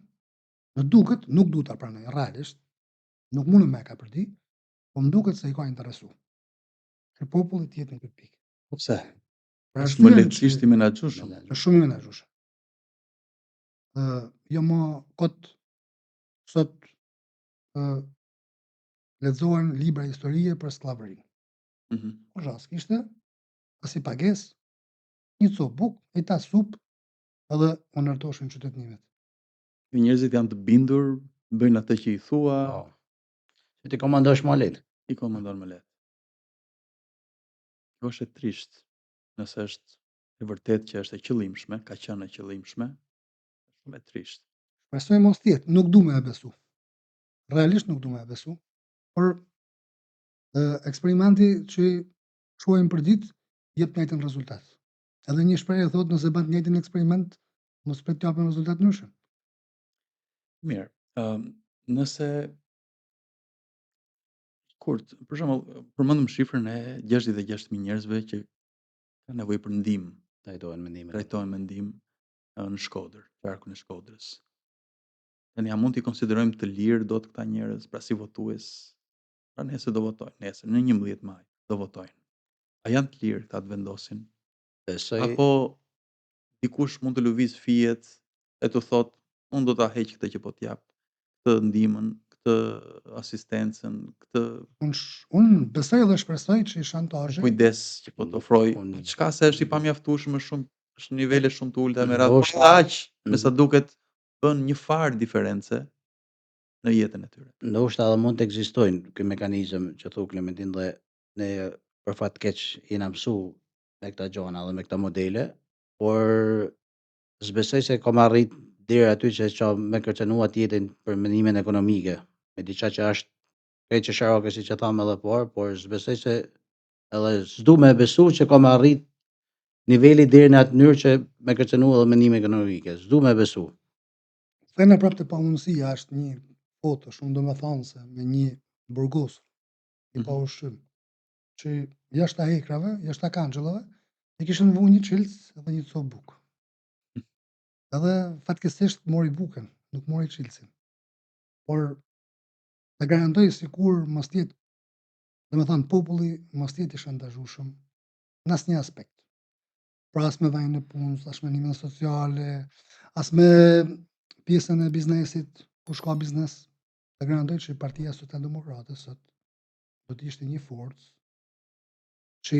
më duket, nuk du ta pranoj realisht, nuk mundem me ka për ti, po më duket se i ka interesu. Që populli të jetë në këtë pikë. Po pse? Për Është më arsyeën lehtësisht që i menaxhueshëm. është shumë i menaxhueshëm. Jo më kot sot lexohen libra historie për skllavërinë. Mhm. Por rast kishte as i pagesë, një copë bukë, e ta supë edhe u ndërtoshin qytetënimet. Njerëzit janë të bindur, bëjnë atë që i thua, Po. Se ti komandosh më lehtë. i komandon më lehtë. Kjo është e trisht, nëse është e vërtet që është e qëllimshme, ka qenë e qëllimshme, shumë e trisht. Shpresoj mos tjetë, nuk du me e besu. Realisht nuk du me e besu, por eksperimenti që shuajmë për ditë jep të njëjtin rezultat. Edhe një shprehje thotë nëse bën të njëjtin eksperiment, mos pret të japin rezultat ndryshe. Mirë, nëse Kurt, për shembull, përmendëm shifrën e 66.000 njerëzve që kanë nevojë për ndihmë, Trajtohen me ndihmë. trajtohen me ndihmë në Shkodër, qarkun e Shkodrës. Tani a mund t'i konsiderojmë të lirë dot këta njerëz, pra si votues? Pra nesër do votojnë, nesër në 11 maj do votojnë. A janë të lirë këta të vendosin? Besoj, Apo dikush mund të lëviz fijet e të thotë, unë do ta heq këtë që po t'jap, këtë ndihmën, këtë asistencën, këtë Unë besoj dhe shpresoj që shantazhi kujdes që po të ofroj, unë- çka se është i pamjaftueshëm, është shumë, është nivele shumë të ulta me radhë. Ndoshta- Por aq, me sa duket, bën një farë diferencë në jetën e tyre. ndoshta edhe mund të ekzistojnë ky mekanizëm që thon Klementin dhe ne për fat keq jena mësu me këta gjona dhe me këta modele, por s'besoj se kam arrit deri aty që qa me kërcënuar jetën për mendimin ekonomike, me diçka që është krejt qesharake siç e thamë edhe parë, por s'besoj se edhe s'du me besu që kam arrit niveli deri në atë mënyrë që me kërcënuar edhe mendimin ekonomike. S'du me besu. thena prapë të pamundësia është një foto shumë domethënëse me një burgos i pa ushqim që jashtë ekrave, jashtë kanxhëllave, I kishën vu një çilës edhe një copë bukë. Edhe fatkeqësisht mori bukën, nuk mori çilësin. Por ta garantoj sikur mos t'jetë, domethënë populli mos t'jetë i shantazhueshëm në asnjë aspekt. Pra as me vajin e punës, as me ndihmën sociale, as me pjesën e biznesit, kush ka biznes. Ta garantoj që Partia Socialdemokrate sot do të ishte një forcë që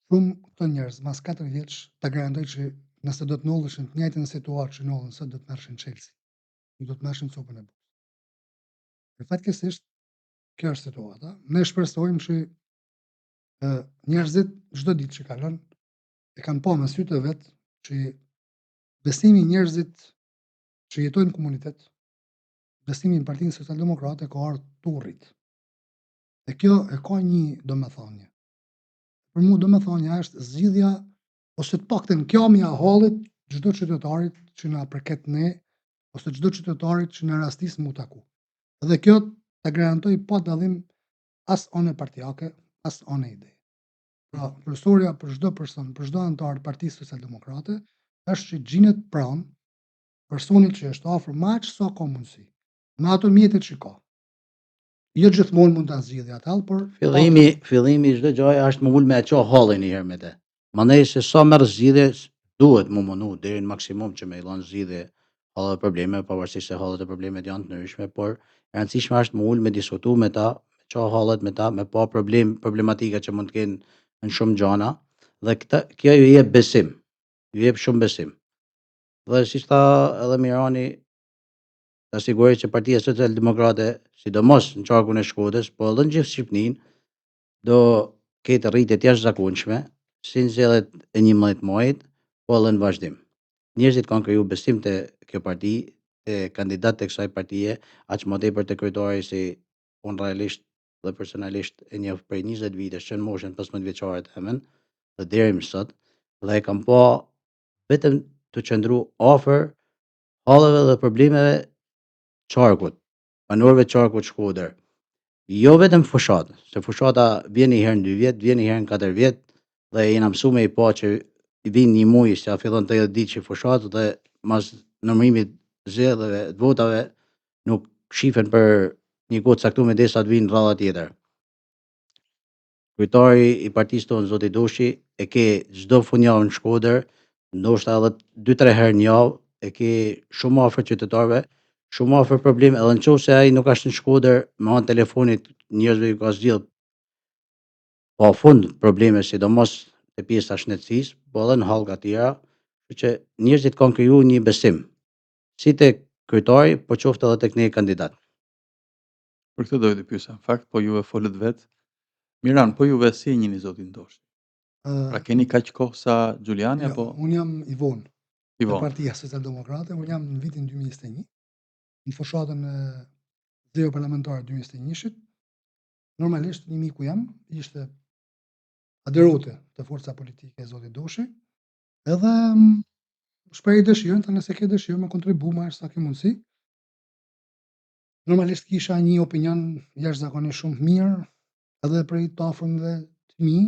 shumë këto njerëz mas 4 vjeç ta garantoj që nëse do të ndodheshin të njëjtën situatë që ndodhen sot do të merrshin Chelsea, nuk do të merrshin copën e bukës. Fatkeqësisht kjo është situata. Ne shpresojmë që njerëzit çdo ditë që kalon e kanë pa me sytë e vet që besimi i njerëzit që jetojnë në komunitet, besimi në Partinë Socialdemokrate ka ardhur tu rrit. E kjo e ka një domethënie. Për mua domethënia është zgjidhja ose të paktën kjo më ia hallit çdo qytetarit që na përket ne ose çdo qytetarit që në rastis mu taku. Dhe kjo ta garantoj pa dallim as one partijake, as one ide. Pra, kryesorja për çdo person, për çdo antar të Partisë Socialdemokrate është që gjinet pranë personit që është afër më aq sa ka mundësi, me ato mjetet që ka. Jo gjithmonë mund ta zgjidhë atë, por Fillimi i çdo gjaje është më ul me e ço hallin një herë me te. Mandej se sa merr zgjidhje duhet mu mundu deri në maksimum që me i dhënë zgjidhje hallet e probleme, pavarësisht se hallet e problemet janë të ndryshme, por e rëndësishme është më ul me diskutu me ta, me ço hallet me ta, me pa problematika që mund të kenë në shumë gjana dhe kjo ju jep besim, ju jep shumë besim. Dhe siç tha edhe Mirani, ta siguroj që Partia Socialdemokrate, sidomos në qarkun e Shkodrës, po edhe në gjithë Shqipërinë, do ketë rritje të jashtëzakonshme, si nxjellet e 11 muajit, po edhe në vazhdim. Njerëzit kanë kriju besim te kjo parti, te kandidat të kësaj partie, aq më tepër te kryetari si unë realisht dhe personalisht e njoh prej 20 vitesh që në moshën 15 vjeçare të emën, dhe deri më sot, dhe e kam pa vetëm të qëndru afër halleve dhe problemeve qarkut, banorëve të qarkut Shkodër. Jo vetëm fushat, se fushata vjen një herë në 2 vjet, vjen një herë në 4 vjet dhe jena mësuar me i pa që i vin një muaj se ja fillon 80 ditë që fushat dhe mas numërimit zgjedhjeve të votave nuk shifen për një kohë caktuar derisa të vinë rradha tjetër. Kryetari i partisë tonë, zoti Doshi, e ke çdo fundjavë në Shkodër, ndoshta edhe 2-3 herë në javë, e ke shumë afër qytetarëve, shumë afër probleme, edhe nëse ai nuk është në Shkodër, me anë telefonit njerëzve ju ka zgjidh pafund probleme, sidomos te pjesa e shëndetësisë, po edhe në hallka tjera, kështu që njerëzit kanë kriju një besim, si tek kryetari, po qoftë edhe tek ne kandidat. Për këtë doja të pyesja në fakt, po juve folët vetë. Miran, po juve si e njihni zotin Doshi? Pra keni kaq kohë sa Xhuliani jo, apo unë jam i vonë i te vonë? Partia Socialdemokrate, unë jam në vitin 2021, në fushatën e zgjedhjeve parlamentare 2021-shit. Normalisht një miku jam, ishte aderote te forca politike e zotit Doshi, edhe shpreh dëshirën se nëse ke dëshirë me kontribu më aq sa ke mundësi. Normalisht kisha një opinion jashtëzakonisht shumë të mirë edhe prej të afërmve të mi,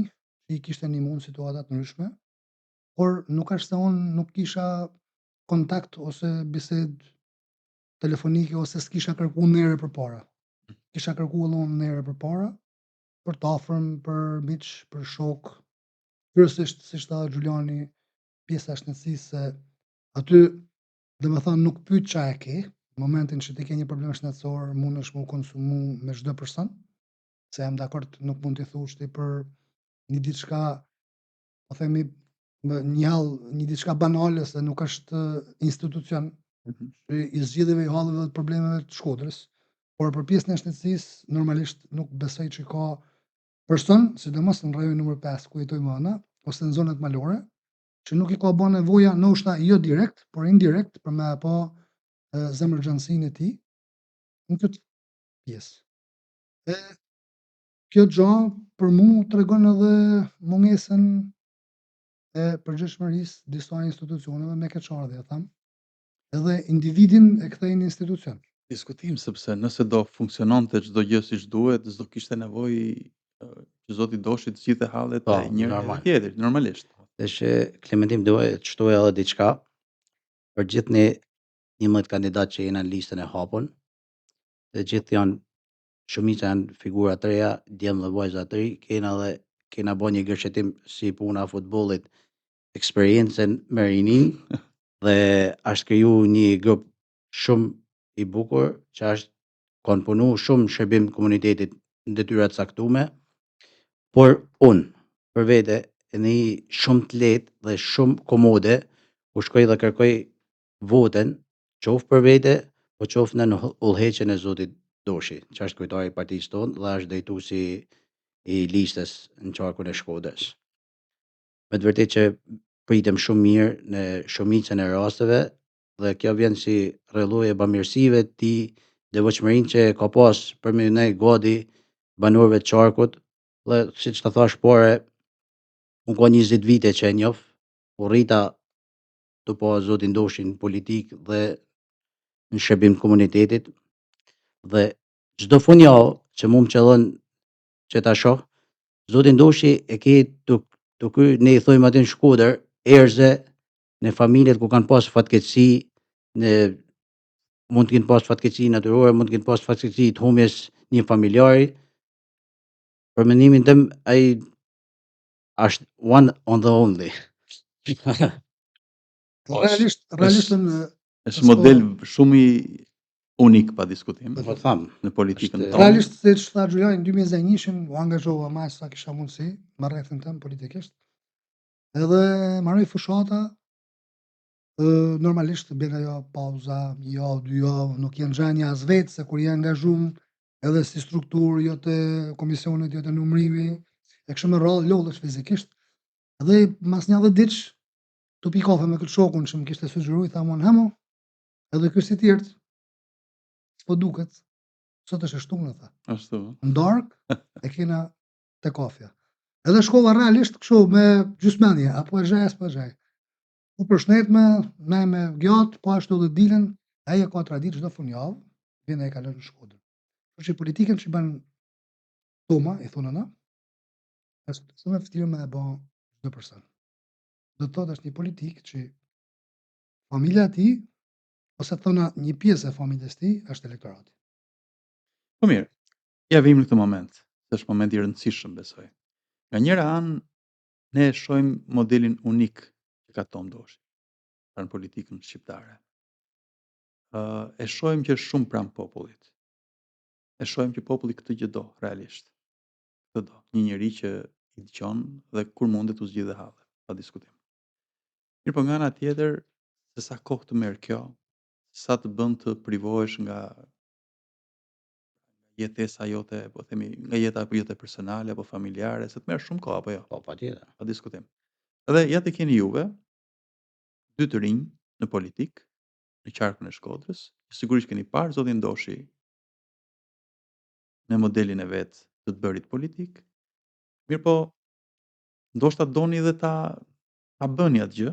që i kishte ndihmuar në situata të ndryshme, por nuk është se unë nuk kisha kontakt ose bisedë telefonike ose s'kisha kërkuar ndonjëherë përpara. Kisha kërkuar edhe unë ndonjëherë përpara për të afërm, për miq, për shok, kryesisht siç tha Xhuliani, pjesa e shëndetësisë se aty domethënë nuk pyet ç'a e ke, në momentin që ti ke një problem shëndetësor mundesh me u konsumu me çdo person, se jam dakord nuk mund t'i thuash ti për një diçka, po themi një diçka banale se nuk është institucion i zgjidhjeve, i halleve dhe të problemeve të Shkodrës, por për pjesën e shëndetësisë normalisht nuk besoj që ka person, sidomos në rajonin numër 5 ku jetoj më ana, ose në zonat malore, që nuk i ka bën nevoja ndoshta jo direkt, por indirekt për me pa zemërgjansinë e tij në këtë pjesë. E kjo gjë për mua tregon edhe mungesën e përgjegjshmërisë disa institucioneve me keqardhje, tham, edhe individin e kthej në institucion. Diskutim sepse nëse do funksiononte çdo gjë siç duhet, s'do kishte nevojë që zoti doshi të gjithë hallet Po, e njëri normal. edhe tjetrit, normalisht. Që Klementim duhet të shtoj edhe diçka për gjithë ne 11 kandidat që jena në listën e hapun, dhe gjithë janë shumica janë figura të reja, djemë dhe vajza të ri, kena bo një gërshetim si puna e futbollit, eksperiencën me rinin dhe është kriju një grup shumë i bukur që është kanë punu shumë shërbim komunitetit në detyra të caktume, por unë për vete e një shumë të lehtë dhe shumë komode u shkoj dhe kërkoj voten qoftë për vete, po qoftë në udhëheqjen e zotit Doshi, që është kryetari i partisë tonë dhe është drejtuesi i listës në qarkun e Shkodrës. Me të vërtetë që pritem shumë mirë në shumicën e rasteve dhe kjo vjen si rrëlloj e bamirësive të tij, devotshmërinë që ka pas për me ne gati banorëve të qarkut, dhe siç ta thash pore, unë ka 20 vite që e njoh, u rrita të pa zotin Doshin në politikë dhe në shërbim të komunitetit, dhe çdo funjavë që mu më qëllon që ta shoh, zotin Doshi e ke të kry, ne i thojmë aty në Shkodër, erze në familjet ku kanë pas fatkeqësi, në mund të kenë pas fatkeqësi natyrore, mund të kenë pas fatkeqësi të humjes një familjari. Për mendimin tim, ai është one on the only. Realisht Është model shumë i unik pa diskutim Po tham, në politikën është- tonë. realisht siç tha Xhuliani, në 2021 u angazhova më sa kisha mundësi me rrethin tëm politikisht. Edhe marroj fushata, normalisht bën ajo pauza, një javë, 2 javë, nuk je nxënja as vetë se kur je angazhuar edhe si strukturë, jo te komisionet, jo te numrimi, e kështu me radhë lodhesh fizikisht. Dhe mas një 10 ditësh tu pi kafe me këtë shokun që më kishte sugjeruar, i tha hamo, edhe ky si tjerët, s'po duket, sot është e shtunë, tha. Ashtu. Në darkë e kena te kafja. Edhe shkova realisht kështu me gjysmendje, apo e zhej, s'po e zhej. U përshëndet me gjatë, po ashtu edhe dilën, ai e ka traditë çdo funjavë, vjen ai kalon në Shkodër. Kështu që politikën që bën Toma, i thonë ana, është shumë e vështirë me e bë çdo person. Do të thotë është një politikë që familja e tij, ose thona një pjesë e familjes së tij është elektorati. Po mirë, ja vim në këtë moment, se është moment i rëndësishëm besoj. Nga njëra anë, ne e shohim modelin unik që ka Tom Doshi në politikën shqiptare. E shohim që është shumë pranë popullit. E shohim që populli këtë gjë do, realisht. Këtë do. Një njeri që i dëgjon dhe kur mundet u zgjidhe hallet, pa diskutim. Mirë, po nga ana tjetër, se sa kohë të merr kjo, sa të bën të privohesh nga jetesa jote, po themi, nga jeta jote personale apo familjare, se të merr shumë kohë apo jo? po patjetër. Pa diskutim. Edhe ja të keni juve, dy të rinj në politikë, në qarkun e Shkodrës, sigurisht keni parë zotin Doshi në modelin e vet të bërit politik. Mirë po, ndoshta doni edhe ta bëni atë gjë,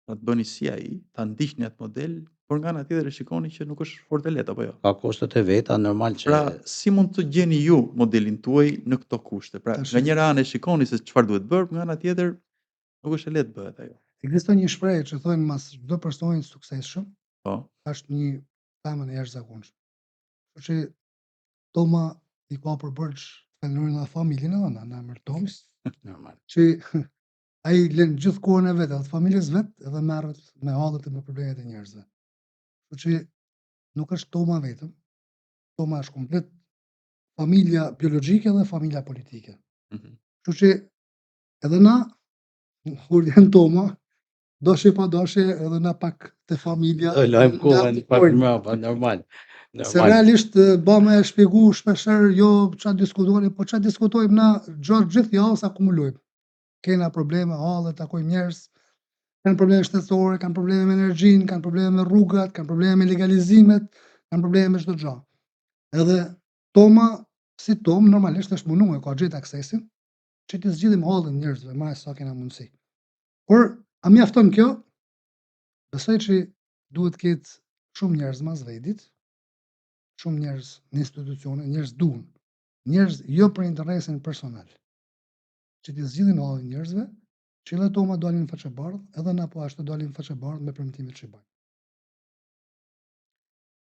ta të bëni si ai, ta ndiqni atë model, por nga ana tjetër e shikoni që nuk është fort e lehtë apo jo? Ka kustet e veta, normal që Pra, si mund të gjeni ju modelin tuaj në këto kushte? Pra, Tash- nga njëra anë e shikoni se çfarë duhet bërë, nga ana tjetër nuk është e lehtë bëhet ajo. Ekziston një shprehje që thonë mas çdo personi i suksesshëm Po. është një femër e jashtëzakonshme. Kështu që Toma i ka përbërç fenomenin e familjen e ona, në emër Toms, normal. që ai lën gjithë kohën e vet atë familjes vet edhe merret me hallet e me problemet e njerëzve. Kështu që nuk është Toma vetëm. Toma është komplet familja biologjike dhe familja politike. Mhm. Kështu që edhe na kur vjen Toma, doshi pa doshi edhe na pak te familja. Do lajm kohën pak ndapojnë. mbrapa, normal. Se realisht ba me shpjegu shpesher, jo çfarë diskutojnë, po çfarë diskutojmë na gjatë gjithë javës akumulojmë. Kena probleme, halle, takojmë njerëz, kanë probleme shtetësore, kanë probleme me energjinë, kanë probleme me rrugat, kanë probleme me legalizimet, kanë probleme me çdo gjë. Edhe Toma, si Tom, normalisht është munduar, ka gjetë aksesin që të zgjidhim hallin njerëzve, më sa kena mundësi. Por a mjafton kjo? Besoj që duhet ketë shumë njerëz mas vendit, shumë njerëz në institucione, njerëz duhen, njerëz jo për interesin personal. që t'i zgjidhin hallin njerëzve, që edhe Toma dalin faqebardh, edhe na po ashtu dalin faqebardh me premtimet që bajnë.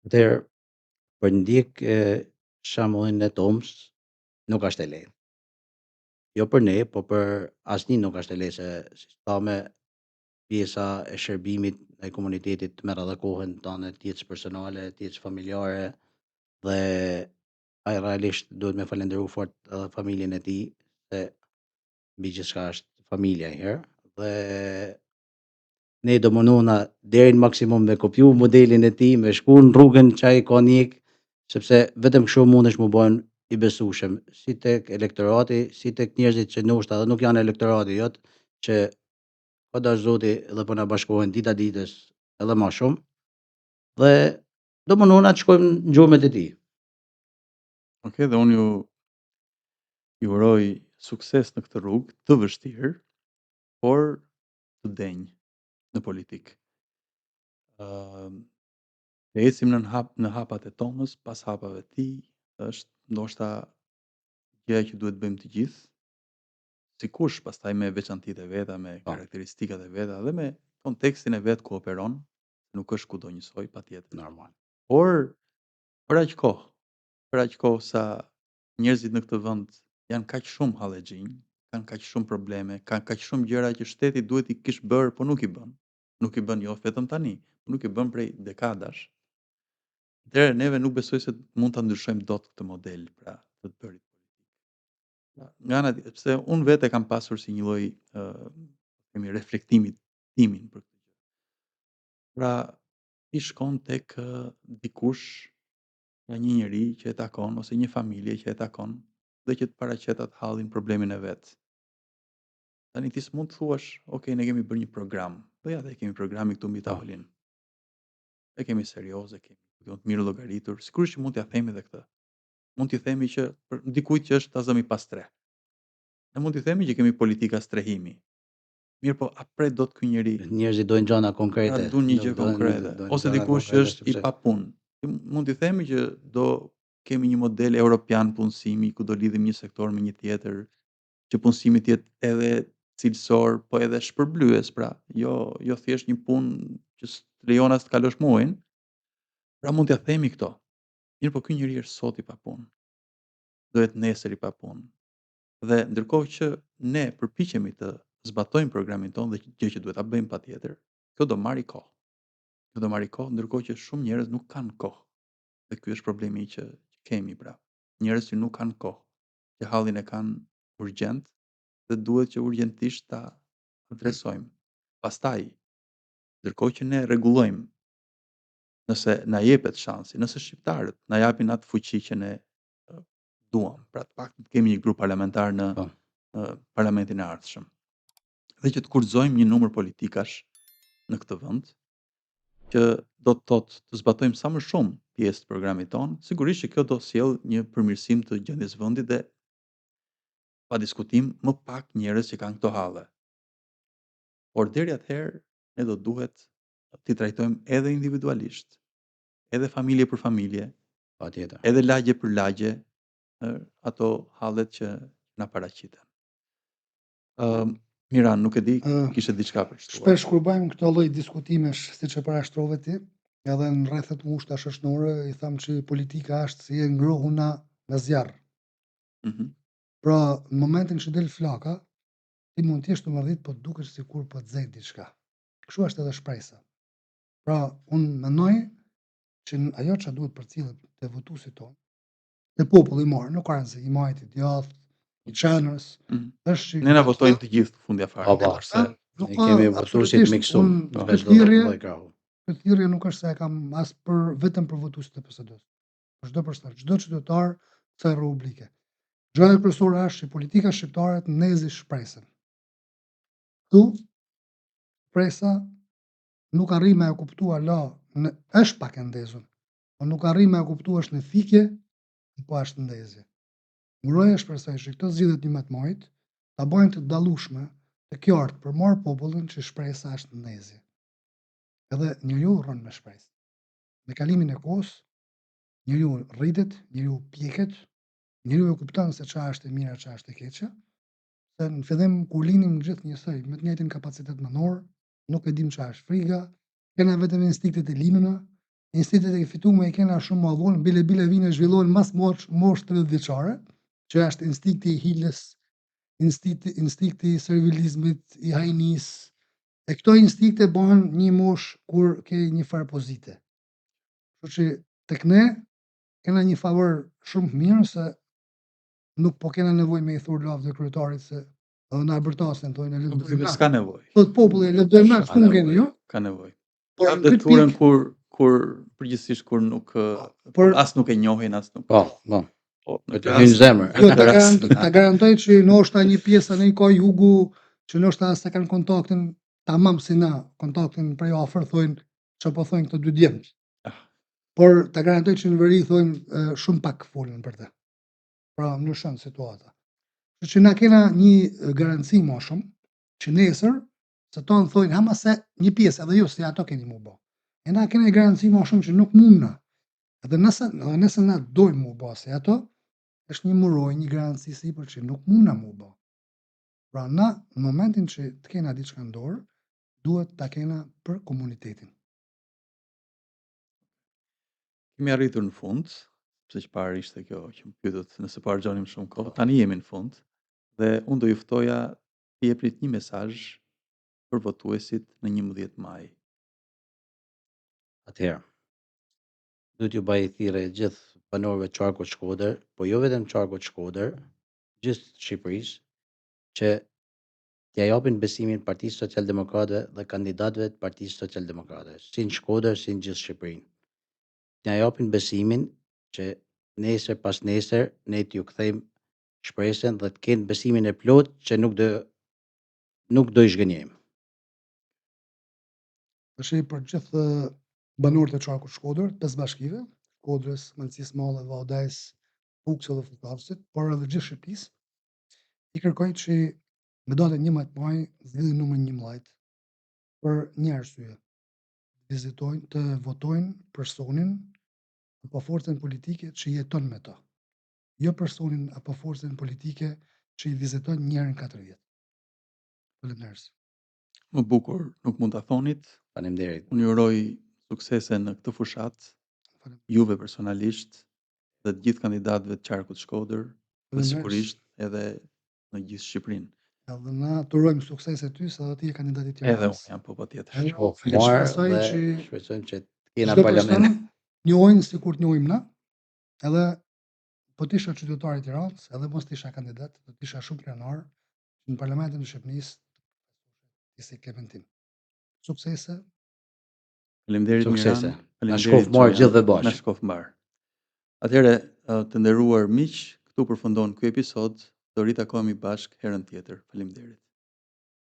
Atëherë, për ndjek shembullin e Tomës nuk është e lehtë. Jo për ne, po për asnjë nuk është e lehtë se si thame pjesa e shërbimit ndaj komunitetit merr edhe kohën tonë, të jetës personale, të jetës familjare dhe ai realisht duhet me falendëru fort edhe familjen e tij se mbi gjithçka është familja një herë dhe ne do mununa deri në maksimum me kopju modelin e tij, me shku në rrugën që ai ka ndjek, sepse vetëm kështu mundesh mu bën i besueshëm si tek elektorati, si tek njerëzit që ndoshta edhe nuk janë elektorati jot, që pa dash Zoti edhe po na bashkohen dita ditës edhe ma shumë dhe do mununa të shkojmë në gjurmët e tij. Okej, dhe unë ju uroj sukses në këtë rrugë të vështirë, por të denjë në politikë. Të ecim në hapat e Tomës, pas hapave të tij, është ndoshta gjëja që duhet bëjmë të gjithë, sikush pastaj me veçantitë e veta, me Po, karakteristikat e veta dhe me kontekstin e vet ku operon, nuk është kudo njësoj patjetër. normal. Por për aq kohë, për aq kohë sa njerëzit në këtë vend janë kaq shumë hallexhinj, kanë kaq shumë probleme, kanë kaq shumë gjëra që shteti duhet i kish bërë, po nuk i bën. Nuk i bën jo vetëm tani, nuk i bën prej dekadash. Atëherë neve nuk besoj se mund ta ndryshojmë dot këtë model, pra të bërit. Nga ana tjetër, pse unë vetë kam pasur si një lloj, themi reflektimi timin për këtë gjë. Pra, ti shkon tek, dikush, nga një njeri që e takon ose një familje që e takon dhe që të paraqet atë hallin problemin e vet. Tani ti s'mund të thuash: "Okej, ne kemi bërë një program." Po ja, dhe kemi programin këtu mbi Po, tavolinë. E kemi serioz, e kemi të mirë llogaritur. Sigurisht që mund t'ja themi edhe këtë. Mund t'i themi që për dikujt që është tazëm i pas tre. Ne mund t'i themi që kemi politika strehimi. Mirë, po a pret dot ky njeri, njerëzit dojnë gjëna pra konkrete, dun një nuk gjë konkrete, dojnë ose gjëna dikush që konkrete është i sepse papunë. Mund t'i themi që do kemi një model europian punësimi ku do lidhim një sektor me një tjetër, që punësimi të jetë edhe cilësor, po edhe shpërblyes, pra jo thjesht një punë që të lejon as të kalosh muajin. Pra mund t'ia themi këto. Mirë, po ky njeri është sot i papunë, do jetë nesër i papunë. Dhe ndërkohë që ne përpiqemi të zbatojmë programin tonë dhe gjë që duhet ta bëjmë patjetër, kjo do marrë kohë. Kjo do marrë kohë, ndërkohë që shumë njerëz nuk kanë kohë. Dhe ky është problemi që kemi pra. Njerëz që nuk kanë kohë, që hallin e kanë urgjent dhe duhet që urgjentisht ta adresojmë. Pastaj, ndërkohë që ne rregullojmë, nëse na jepet shansi, nëse shqiptarët na japin atë fuqi që ne duam, pra të paktën të kemi një grup parlamentar në po, parlamentin e ardhshëm. Dhe që të kurrëzojmë një numër politikash në këtë vend, që do të thotë të zbatojmë sa më shumë pjesë të programit tonë, sigurisht që kjo do sjellë një përmirësim të gjendjes së vendit dhe pa diskutim më pak njerëz që kanë këto halle. Por deri atëherë ne do duhet t'i trajtojmë edhe individualisht, edhe familje për familje, patjetër. edhe lagje për lagje, ato hallet që na paraqiten. Miran, nuk e di, Ë, kishe diçka për të shtuar. Shpesh kur bëjmë këto lloj diskutimesh siç e parashtrove ti, edhe në rrethet ngushta shoqërore, i them që politika është si e ngrohuna në zjarr. Mhm. Pra, në momentin që del flaka, ti mund t'jesh të marrëdhit, po dukesh sikur po të zeh diçka. Kështu është edhe shpresa. Pra, unë mendoj që ajo që duhet përcjellet te votuesit tonë, te populli i marë, nuk ka rëndësi, i majt, i djathtë, i qenës, Mhm. është që Ne na gjithë votojnë të gjithë fundja fare, Po, po, sepse nuk ne ka kemi votuesit absolutisht, miksu unë në këtë çdo thirrje lloj krahu. këtë thirrje nuk është se e kam as për vetëm për votuesit e PSD-s, për çdo person, çdo qytetar të kësaj republike. Gjëja e kryesore është që politika shqiptare të ndezi shpresën. Ktu shpresa nuk arrin me e kuptua në është pak e ndezur, po nuk arrin me e kuptua është në fikje, po është ndezje. Uroj e shpresoj që këto zgjedhjet 11 majit ta bëjnë të dallueshme, të qartë për marr popullin që shpresa është ndezje. Edhe njeriu rron me shpresë. Me kalimin e kohës, njeriu rritet, njeriu pjeket, njeriu e kupton se çfarë është e mira, çfarë është e keqja, se në fillim kur linim gjithë njësoj, me të njëjtin kapacitet mendor, nuk e dim çfarë është friga, kena vetëm instinktet e linuna, instinktet e fituara i kena shumë më vonë, bile vinë zhvillohen mas moshë 30 vjeçare, që është instinkti i hilës, instinkti i servilizmit, i hajnis. E këto instinkte bëhen një moshë kur ke një farë pozite. Kështu që tek ne kena një favor shumë të mirë se nuk po kena nevojë me i thurë lavdë kryetarit se edhe na bërtasin thonë le të bëjmë na. S'ka nevojë. Thot populli le të bëjmë na, s'u keni ju. Ka nevojë. Por Ka në këtë detyrën pikë, kur përgjithsisht kur nuk por as nuk e njohin as nuk. Po. Po, Me të hynë zemër. jo ta garantoj që ndoshta një pjesë në kohë jugu që ndoshta se kanë kontaktin tamam si na, kontaktin prej afër thonë çfarë po thonë këto dy djemt. Por ta garantoj që në veri thonë shumë pak folën për të. Pra ndryshon situata. Kështu që na kena një garanci më shumë që nesër se tonë thonë ama se një pjesë edhe ju si ato keni më bë. E na kena një garanci më shumë që nuk mundna. Edhe nëse na dojmë më bë se ato, është një muroj, një garanci sipër që nuk mundna më bë. Pra na në momentin që të kena diçka në dorë, duhet ta kena për komunitetin. Kemi arritur në fund, sepse që parë ishte kjo që më pyetët nëse po harxhonim shumë kohë. Tani jemi në fund dhe unë do ju ftoja të jepnit një mesazh për votuesit në 11 maj. Atëherë, duhet ju bëj thirrje gjithë banorëve të Qarkut Shkodër, po jo vetëm Qarkut Shkodër, gjithë Shqipërisë, që t'ja japin besimin Partisë Socialdemokrate dhe kandidatëve të Partisë Socialdemokrate, si në Shkodër, si në gjithë Shqipërinë. T'ja japin besimin që nesër pas nesër ne t'ju kthejmë shpresën dhe të kenë besimin e plot që nuk do i zhgënjejmë. Tash për gjithë banorët e Qarkut Shkodër, 5 bashkive, Shkodrës, Malëcisë Madhe, Vallëdajës, Fuksë dhe Fulltavësit, por edhe gjithë Shqipërisë, i kërkoj që në datën 11 maj zgjidhin numrin 11 për një arsye. Vizitojnë, të votojnë personin apo forcën politike që jeton me to. Jo personin apo forcën politike që i viziton një herë në 4 vjet. Faleminderit. Më bukur nuk mund ta thonit. Faleminderit. Unë ju uroj suksese në këtë fushatë, juve personalisht dhe të gjithë kandidatëve të Qarkut Shkodër, dhe sigurisht edhe në gjithë Shqipërinë. Edhe na turojmë suksese ty se edhe ti je kandidati i Tiranës. Edhe unë jam po patjetër. Po, marr dhe shpresojmë që të kena parlament. Njohin sikur të njohim na, edhe po të isha qytetar i Tiranës, edhe mos të isha kandidat, do të isha shumë krenar në parlamentin e Shqipërisë si Klementin. Suksese. Faleminderit Suksese. Miran. Na shkof marr gjithë dhe bashkë. Na shkof mbar. Atëherë, të nderuar miq, këtu përfundon ky episod, do ritakohemi bashkë herën tjetër. Faleminderit.